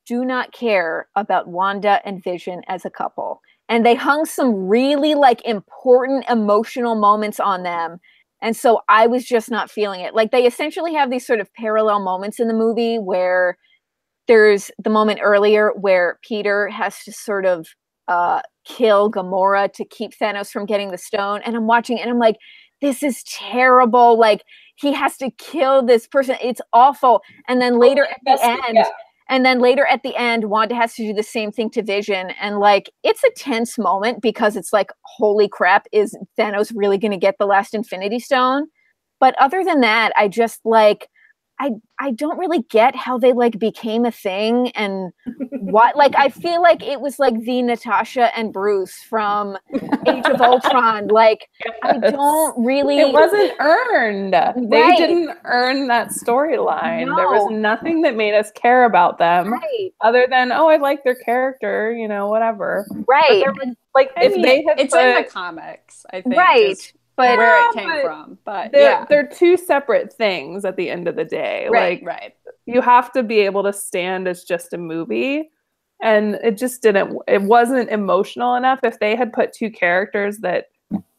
do not care about Wanda and Vision as a couple. And they hung some really like important emotional moments on them. And so I was just not feeling it. Like they essentially have these sort of parallel moments in the movie where there's the moment earlier where Peter has to sort of kill Gamora to keep Thanos from getting the stone. And I'm watching and I'm like, this is terrible. Like, he has to kill this person. It's awful. And then later at the end, and then later at the end, Wanda has to do the same thing to Vision. And like, it's a tense moment because it's like, holy crap, is Thanos really going to get the last Infinity Stone? But other than that, I just like, I don't really get how they like became a thing and what, like, I feel like it was like the Natasha and Bruce from Age of Ultron. Like, I don't really. It wasn't earned. They didn't earn that storyline. No. There was nothing that made us care about them other than, oh, I like their character, you know, whatever. Right. Like, if they had it's in the comics, I think. Right. But where it came from, but they're two separate things at the end of the day. Right, like, you have to be able to stand as just a movie, and it just didn't. It wasn't emotional enough. If they had put two characters that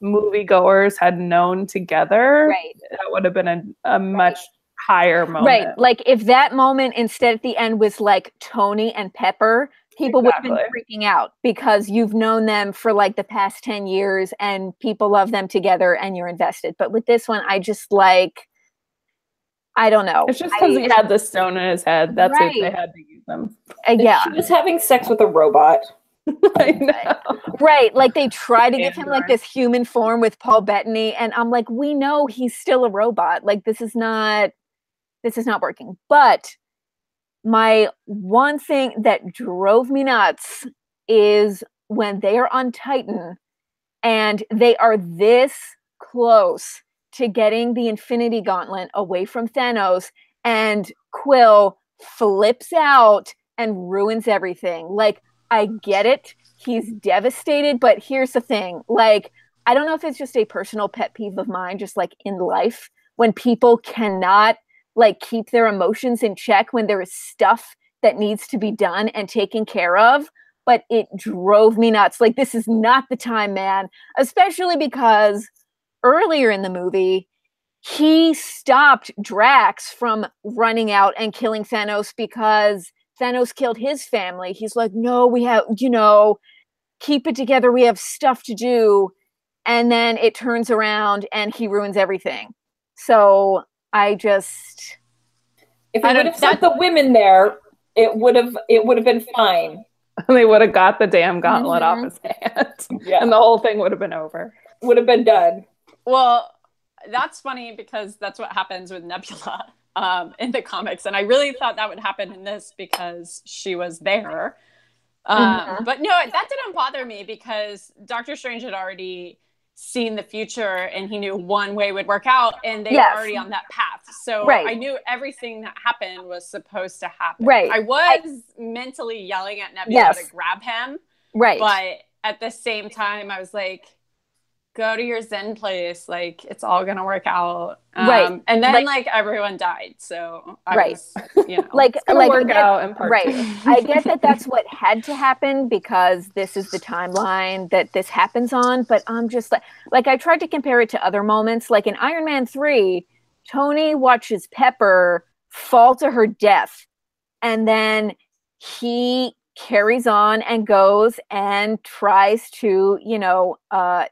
moviegoers had known together, that would have been a much higher moment. Right, like if that moment instead at the end was like Tony and Pepper, people would have been freaking out because you've known them for like the past 10 years and people love them together and you're invested. But with this one, I just like, I don't know. It's just because he had the stone in his head. That's it. They had to use them. Yeah. She was having sex with a robot. I know. Right. Like they try to give him like this human form with Paul Bettany. And I'm like, we know he's still a robot. Like this is not working. But my one thing that drove me nuts is when they are on Titan and they are this close to getting the Infinity Gauntlet away from Thanos and Quill flips out and ruins everything. Like, I get it. He's devastated, but here's the thing. Like, I don't know if it's just a personal pet peeve of mine, just like in life, when people cannot like keep their emotions in check when there is stuff that needs to be done and taken care of. But it drove me nuts. Like, this is not the time, man. Especially because earlier in the movie, he stopped Drax from running out and killing Thanos because Thanos killed his family. He's like, no, we have, keep it together. We have stuff to do. And then it turns around and he ruins everything. So I just, if I would have sent the women there, it would have been fine. They would have got the damn gauntlet off his hand, and the whole thing would have been over. Would have been done. Well, that's funny because that's what happens with Nebula in the comics, and I really thought that would happen in this because she was there. But no, that didn't bother me because Doctor Strange had already seen the future and he knew one way would work out and they were already on that path. So I knew everything that happened was supposed to happen. Right. I was mentally yelling at Nebula to grab him. Right. But at the same time, I was like, go to your Zen place. Like, it's all going to work out. Right. And then like everyone died. So I was, like work out in part two. I get that that's what had to happen because this is the timeline that this happens on. But I'm just like I tried to compare it to other moments. Like in Iron Man 3, Tony watches Pepper fall to her death. And then he carries on and goes and tries to,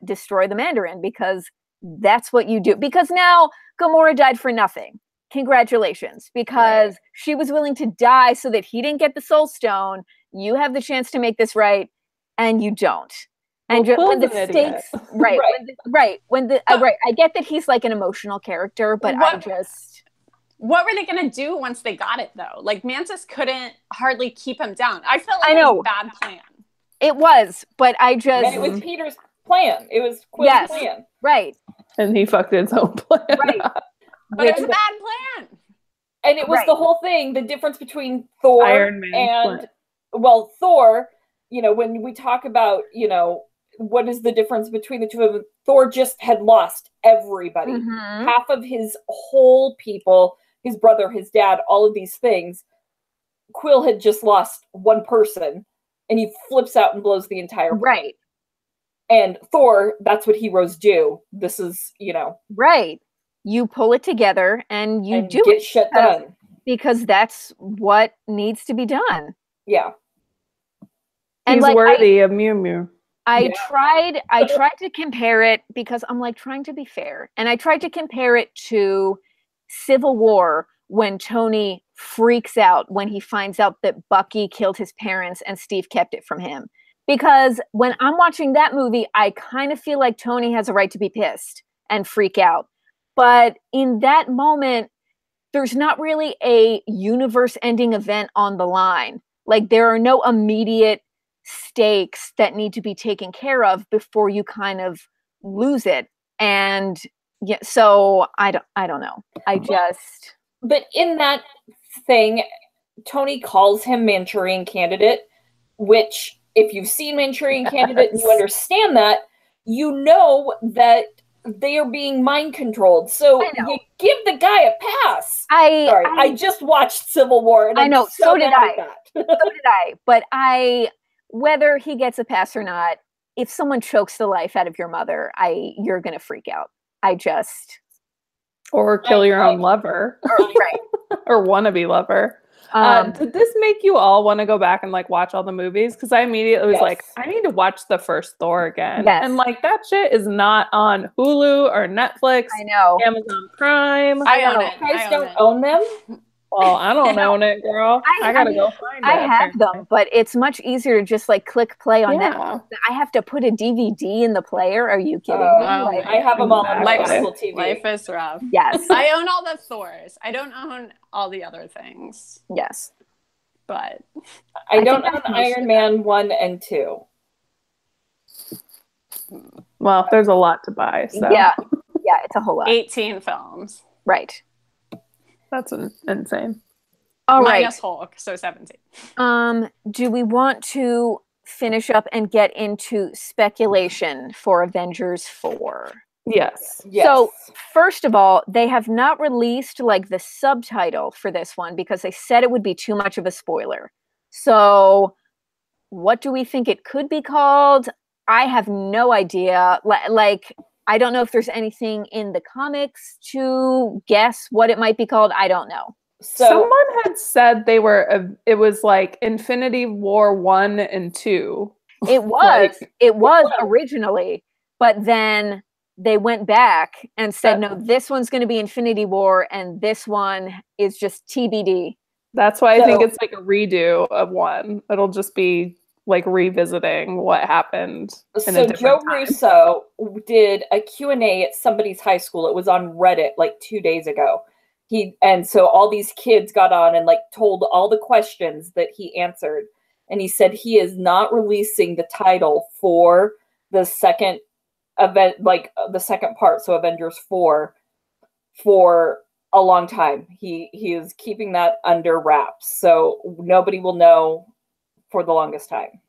destroy the Mandarin because that's what you do. Because now Gamora died for nothing. Congratulations. Because she was willing to die so that he didn't get the Soul Stone. You have the chance to make this right, and you don't. And when the stakes, I get that he's like an emotional character, but what were they going to do once they got it, though? Like, Mantis couldn't hardly keep him down. I felt like it was a bad plan. It was, but it was Peter's plan. It was Quill's plan. Right. And he fucked his own plan. Right. But it's a bad plan. And it was the whole thing, the difference between Thor Iron Man and, Thor, when we talk about, what is the difference between the two of them? Thor just had lost everybody. Half of his whole people, his brother, his dad, all of these things. Quill had just lost one person and he flips out and blows the entire planet. Right. And Thor, that's what heroes do. This is, Right. You pull it together and do get shit done. Because that's what needs to be done. Yeah. And he's worthy of Mew Mew. I tried to compare it because I'm like trying to be fair. And I tried to compare it to Civil War when Tony freaks out when he finds out that Bucky killed his parents and Steve kept it from him. Because when I'm watching that movie, I kind of feel like Tony has a right to be pissed and freak out. But in that moment, there's not really a universe-ending event on the line. Like, there are no immediate stakes that need to be taken care of before you kind of lose it. And yeah, so I don't know. But in that thing, Tony calls him Manchurian Candidate, which if you've seen Manchurian Candidate and you understand that, you know that they are being mind controlled. So you give the guy a pass. I just watched Civil War. And I know, so did I. So did I. But whether he gets a pass or not, if someone chokes the life out of your mother, you're gonna freak out. Or kill your own lover. Right. Or wannabe lover. Did this make you all want to go back and like watch all the movies? Because I immediately was like, I need to watch the first Thor again. Yes. And like that shit is not on Hulu or Netflix. I know. Amazon Prime. I own it. You guys don't own them? Well, I don't own it, girl. I gotta go find it. I have them, but it's much easier to just like click play on Netflix. I have to put a DVD in the player. Are you kidding me? I have them all on my Apple TV. Life is rough. Yes. I own all the Thors. I don't own all the other things. Yes. But I don't own Iron Man 1 and 2. Well, there's a lot to buy. So. Yeah, it's a whole lot. 18 films. Right. That's insane. All right. Minus Hulk, so 17. Do we want to finish up and get into speculation for Avengers 4? Yes. So, first of all, they have not released like the subtitle for this one because they said it would be too much of a spoiler. So, what do we think it could be called? I have no idea. Like, I don't know if there's anything in the comics to guess what it might be called. I don't know. So, someone had said it was like Infinity War 1 and 2. It was originally, but then they went back and said, no, this one's going to be Infinity War and this one is just TBD. That's why I think it's like a redo of one. It'll just be like revisiting what happened. So Joe Russo did a Q&A at somebody's high school. It was on Reddit like 2 days ago. So all these kids got on and like told all the questions that he answered. And he said he is not releasing the title for the second event, like the second part, so Avengers 4, for a long time. He is keeping that under wraps. So nobody will know for the longest time.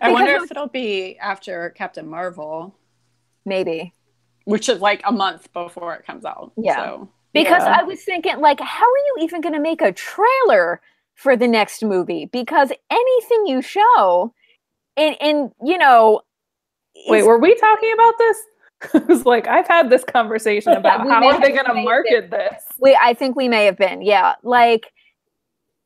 I wonder if it'll be after Captain Marvel. Maybe. Which is like a month before it comes out. Yeah. So, because I was thinking, like, how are you even going to make a trailer for the next movie? Because anything you show, and you know... Wait, were we talking about this? It was like, I've had this conversation about how are they going to market this? I think we may have been, yeah. Like...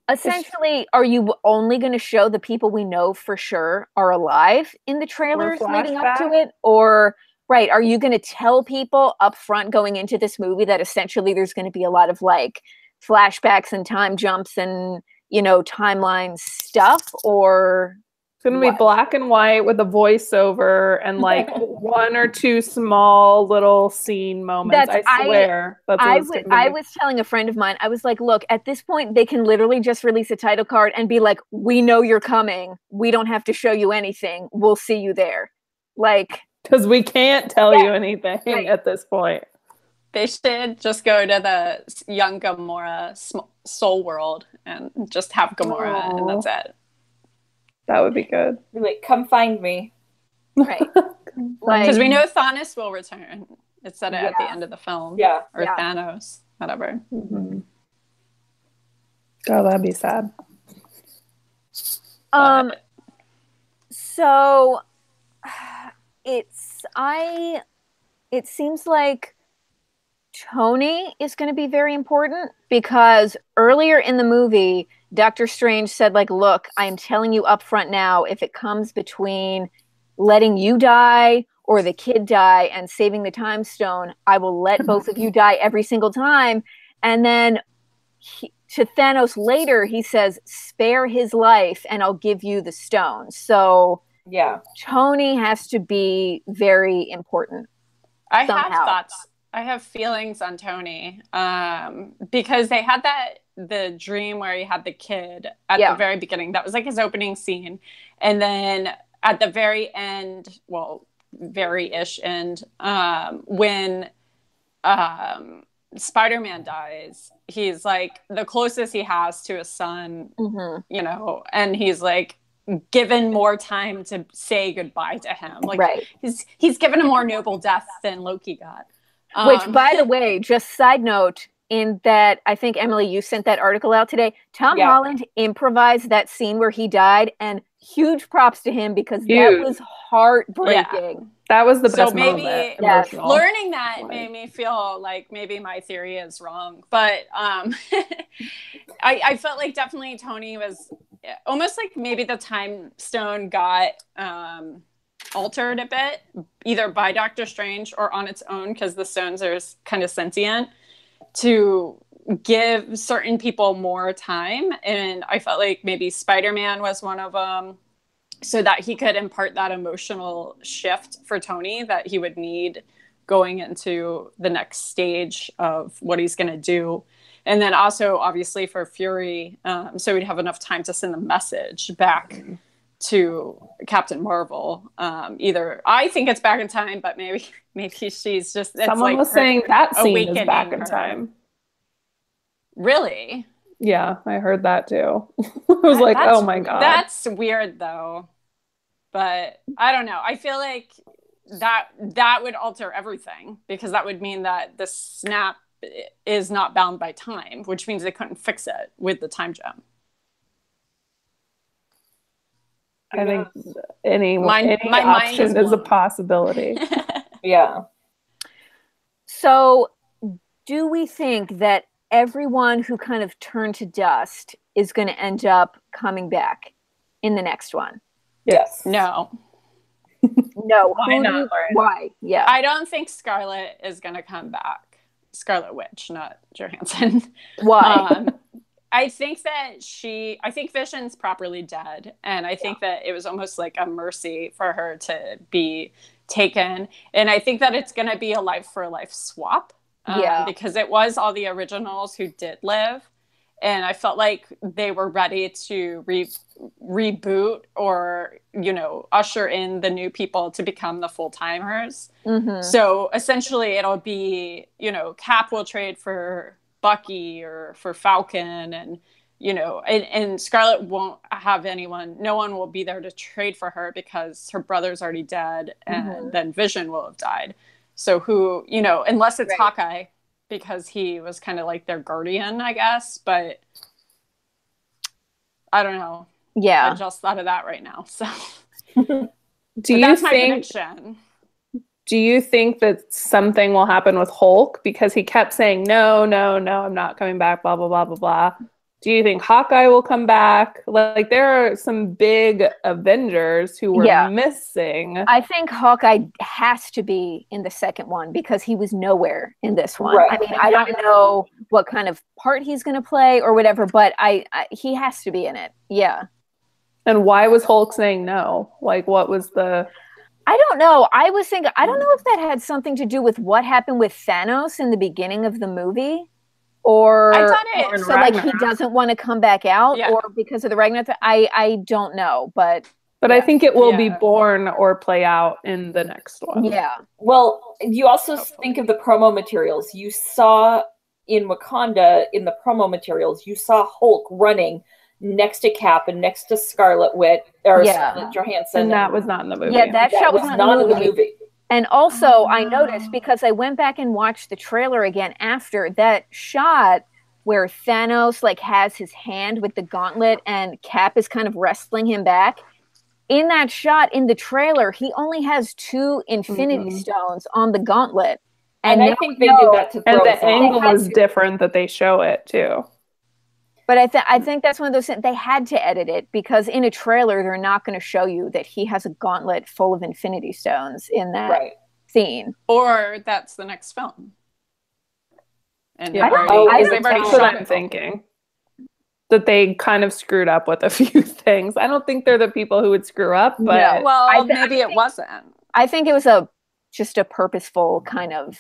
Essentially, are you only going to show the people we know for sure are alive in the trailers leading up to it? Or, are you going to tell people up front going into this movie that essentially there's going to be a lot of like flashbacks and time jumps and, you know, timeline stuff? Or it's going to be black and white with a voiceover and like one or two small little scene moments. I swear. I was telling a friend of mine, I was like, look, at this point, they can literally just release a title card and be like, we know you're coming. We don't have to show you anything. We'll see you there. Like, because we can't tell you anything at this point. They should just go to the young Gamora Soul World and just have Gamora and that's it. That would be good. Like, come find me. Right. Because we know Thanos will return. It said it at the end of the film. Yeah. Or Thanos, whatever. Mm-hmm. Oh, that'd be sad. So it seems like Tony is going to be very important because earlier in the movie, Doctor Strange said, like, look, I'm telling you up front now, if it comes between letting you die or the kid die and saving the time stone. I will let both of you die every single time. And then to Thanos later, he says, spare his life and I'll give you the stone. So yeah, Tony has to be very important. I have thoughts. I have feelings on Tony because they had the dream where he had the kid at the very beginning. That was like his opening scene. And then at the very end, well, very-ish end, when Spider-Man dies, he's like the closest he has to his son, you know, and he's like given more time to say goodbye to him. Like he's given a more noble death than Loki got. Which, by the way, just side note, in that, I think, Emily, you sent that article out today. Tom Holland improvised that scene where he died, and huge props to him because that was heartbreaking. Yeah. That was the best moment. Learning that made me feel like maybe my theory is wrong. But I felt like definitely Tony was almost like maybe the time stone got altered a bit, either by Doctor Strange or on its own, because the stones are kind of sentient, to give certain people more time. And I felt like maybe Spider-Man was one of them, so that he could impart that emotional shift for Tony that he would need going into the next stage of what he's going to do. And then also, obviously, for Fury, so we'd have enough time to send the message back to Captain Marvel. Either I think it's back in time, but maybe she's just... Someone was saying that scene is back in time. Really? Yeah, I heard that too. I was like, oh my God. That's weird though. But I don't know. I feel like that would alter everything, because that would mean that the snap is not bound by time, which means they couldn't fix it with the time gem. I think any option is a possibility. Yeah. So do we think that everyone who kind of turned to dust is going to end up coming back in the next one? Yes. No. No. Why not? Why? Yeah. I don't think Scarlet is going to come back. Scarlet Witch, not Johansson. Why? I think Vision's properly dead, and I think that it was almost like a mercy for her to be taken. And I think that it's going to be a life for life swap. Because it was all the originals who did live, and I felt like they were ready to reboot or, you know, usher in the new people to become the full-timers. So essentially it'll be, you know, Cap will trade for Bucky or for Falcon, and, you know, and Scarlet won't have anyone, no one will be there to trade for her because her brother's already dead, and then Vision will have died. So who, you know, unless it's Hawkeye, because he was kind of like their guardian, I guess. But I don't know. Yeah. I just thought of that right now. So that's my prediction. Do you think that something will happen with Hulk? Because he kept saying, no, I'm not coming back, blah, blah, blah, blah, blah. Do you think Hawkeye will come back? Like, there are some big Avengers who were missing. I think Hawkeye has to be in the second one because he was nowhere in this one. Right. I mean, I don't know what kind of part he's going to play or whatever, but he has to be in it. Yeah. And why was Hulk saying no? Like, what was the... I don't know. I was thinking, I don't know if that had something to do with what happened with Thanos in the beginning of the movie. Or I thought it, so like he doesn't want to come back out, or because of the Ragnarok. I don't know, but I think it will be born or play out in the next one. Yeah. Well, you also think of the promo materials. You saw in Wakanda, in the promo materials, you saw Hulk running next to Cap and next to Scarlet Witch or Scarlett Johansson, and that was not in the movie. Yeah, that shot was not in the movie. And also, Oh, I noticed, because I went back and watched the trailer again after, that shot where Thanos like has his hand with the gauntlet and Cap is kind of wrestling him back. In that shot, in the trailer, he only has 2 Infinity Stones on the gauntlet. And I think they did that to throw and us the off. angle is different that they show it too. But I think that's one of those things. They had to edit it because in a trailer, they're not going to show you that he has a gauntlet full of Infinity Stones in that scene. Or that's the next film. And Yeah, they've already that's shot what I'm it. thinking. That they kind of screwed up with a few things. I don't think they're the people who would screw up, but Well, maybe it wasn't. I think it was just a purposeful kind of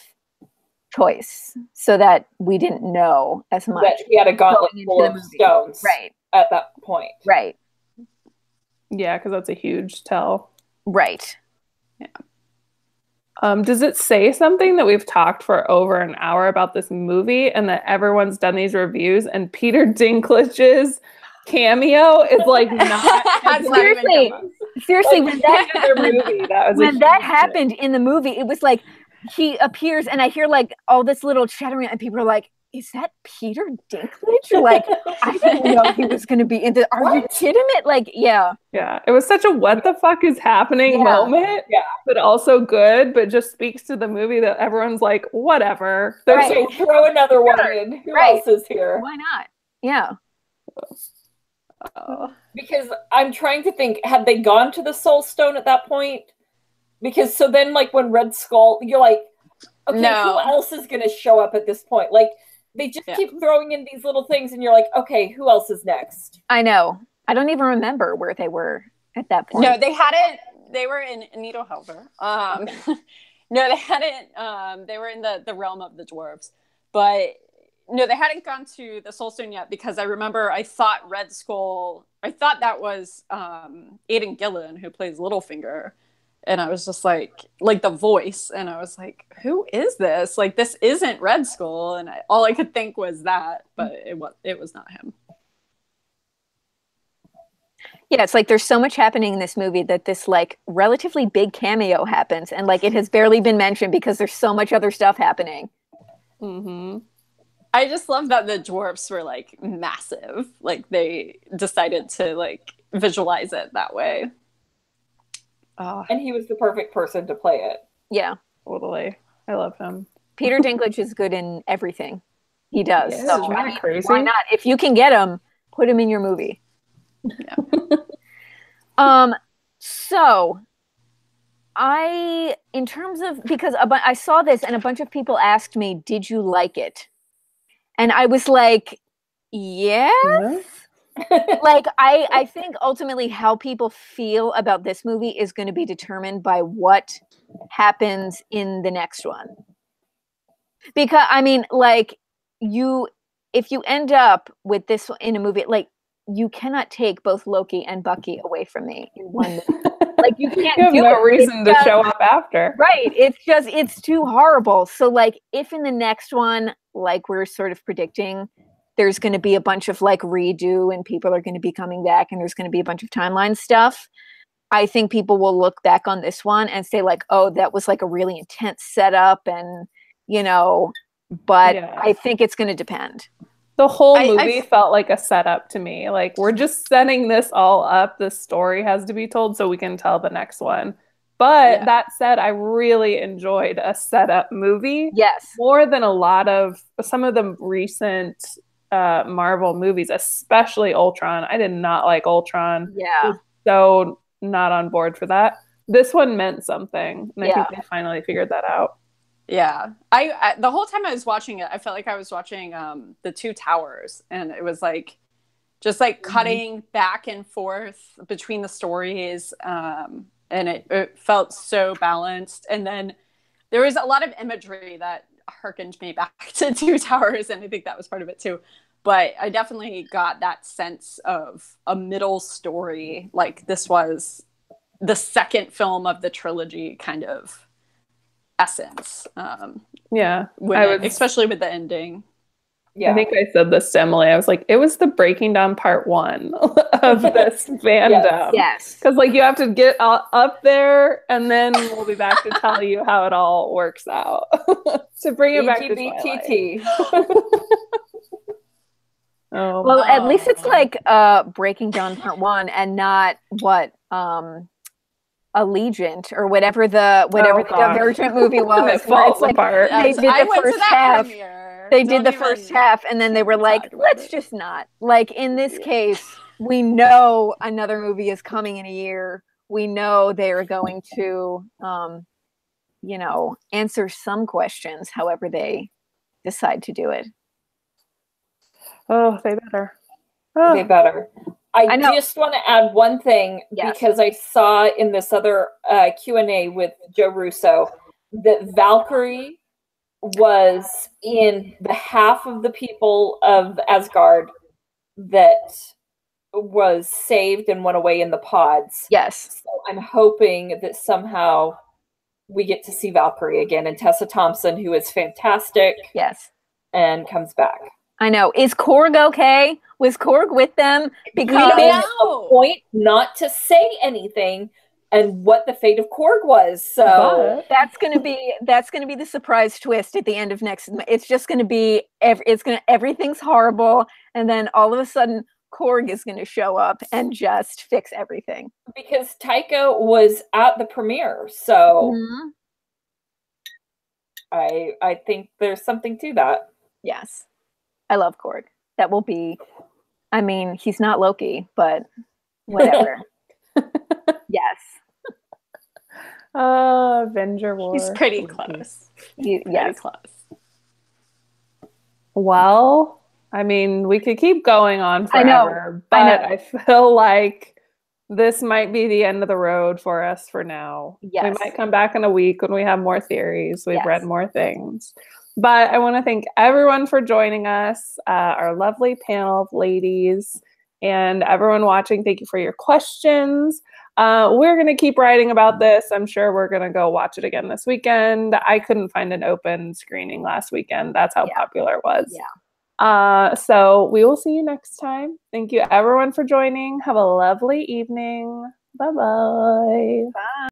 choice so that we didn't know as much. That he had a gauntlet full of stones at that point. Right. Yeah, because that's a huge tell. Right. Yeah. Does it say something that we've talked for over an hour about this movie and that everyone's done these reviews and Peter Dinklage's cameo is like not seriously when that that happened in the movie, it was like he appears and I hear like all this little chattering and people are like, is that Peter Dinklage? Or like, I didn't know he was going to be in the, are you kidding me? Like, yeah, it was such a what the fuck is happening moment, but also good, but just speaks to the movie that everyone's like, whatever. So throw another one in. Who else is here? Why not? Yeah. Because I'm trying to think, had they gone to the Soul Stone at that point? Because so then, like, when Red Skull, you're like, okay, who else is going to show up at this point? Like, they just keep throwing in these little things, and you're like, okay, who else is next? I know. I don't even remember where they were at that point. No, they hadn't. They were in Needlehelver. No, they hadn't. They were in the realm of the dwarves, but no, they hadn't gone to the Soul Stone yet because I remember I thought Red Skull. I thought that was Aidan Gillen who plays Littlefinger. And I was just like the voice. And I was like, who is this? Like, this isn't Red Skull. And all I could think was that, but it was not him. Yeah, it's like there's so much happening in this movie that this like relatively big cameo happens. And like it has barely been mentioned because there's so much other stuff happening. Mm-hmm. I just love that the dwarfs were like massive. Like they decided to like visualize it that way. And he was the perfect person to play it. Yeah. Totally. I love him. Peter Dinklage is good in everything he does. Yeah, so I mean, crazy. Why not? If you can get him, put him in your movie. Yeah. So in terms of, because I saw this and a bunch of people asked me, did you like it? And I was like, yes. Like I think ultimately how people feel about this movie is going to be determined by what happens in the next one. Because I mean, like if you end up with this in a movie, like you cannot take both Loki and Bucky away from me in one movie. Like you can't. You have no reason to show up after. Right. It's too horrible. So like if in the next one, like we're sort of predicting, there's going to be a bunch of like redo and people are going to be coming back and there's going to be a bunch of timeline stuff. I think people will look back on this one and say like, oh, that was like a really intense setup and, but I think it's going to depend. The whole movie felt like a setup to me. Like we're just setting this all up. The story has to be told so we can tell the next one. But that said, I really enjoyed a setup movie. Yes. More than a lot of some of the recent Marvel movies, especially Ultron. I did not like Ultron. Yeah. So not on board for that. This one meant something. And I think they finally figured that out. Yeah. I the whole time I was watching it, I felt like I was watching The Two Towers. And it was like just like cutting back and forth between the stories. And it felt so balanced. And then there was a lot of imagery that harkened me back to Two Towers, and I think that was part of it too. But I definitely got that sense of a middle story, like this was the second film of the trilogy kind of essence. Especially with the ending. Yeah. I think I said this to Emily. I was like, it was the breaking down part one of this fandom. Yes. Because like you have to get up there and then we'll be back to tell you how it all works out. To bring it back to Twilight. Well, at least it's like breaking down part one and not what Allegiant or whatever the Divergent movie was. It falls apart. They did the first half. Premiere. They did the Don't first even half, and then they were like, talk about let's it. just not. Like, in this case, we know another movie is coming in a year. We know they are going to, you know, answer some questions, however they decide to do it. Oh, they better. They better. I know. just want to add one thing because I saw in this other Q&A with Joe Russo that Valkyrie was in the half of the people of Asgard that was saved and went away in the pods. Yes. So I'm hoping that somehow we get to see Valkyrie again and Tessa Thompson, who is fantastic. Yes. And comes back. I know. Is Korg okay? Was Korg with them? Because we made a point not to say anything and what the fate of Korg was. So that's gonna be the surprise twist at the end of next. It's just gonna be everything's horrible, and then all of a sudden Korg is gonna show up and just fix everything. Because Taika was at the premiere, so I think there's something to that. Yes. I love Korg. That will be, I mean, he's not Loki, but whatever. Yes. Avenger War. He's pretty close. Pretty close. Well, I mean, we could keep going on forever, but I feel like this might be the end of the road for us for now. Yes. We might come back in a week when we have more theories. We've read more things. But I want to thank everyone for joining us, our lovely panel of ladies, and everyone watching. Thank you for your questions. We're going to keep writing about this. I'm sure we're going to go watch it again this weekend. I couldn't find an open screening last weekend. That's how popular it was. Yeah. So we will see you next time. Thank you, everyone, for joining. Have a lovely evening. Bye-bye. Bye.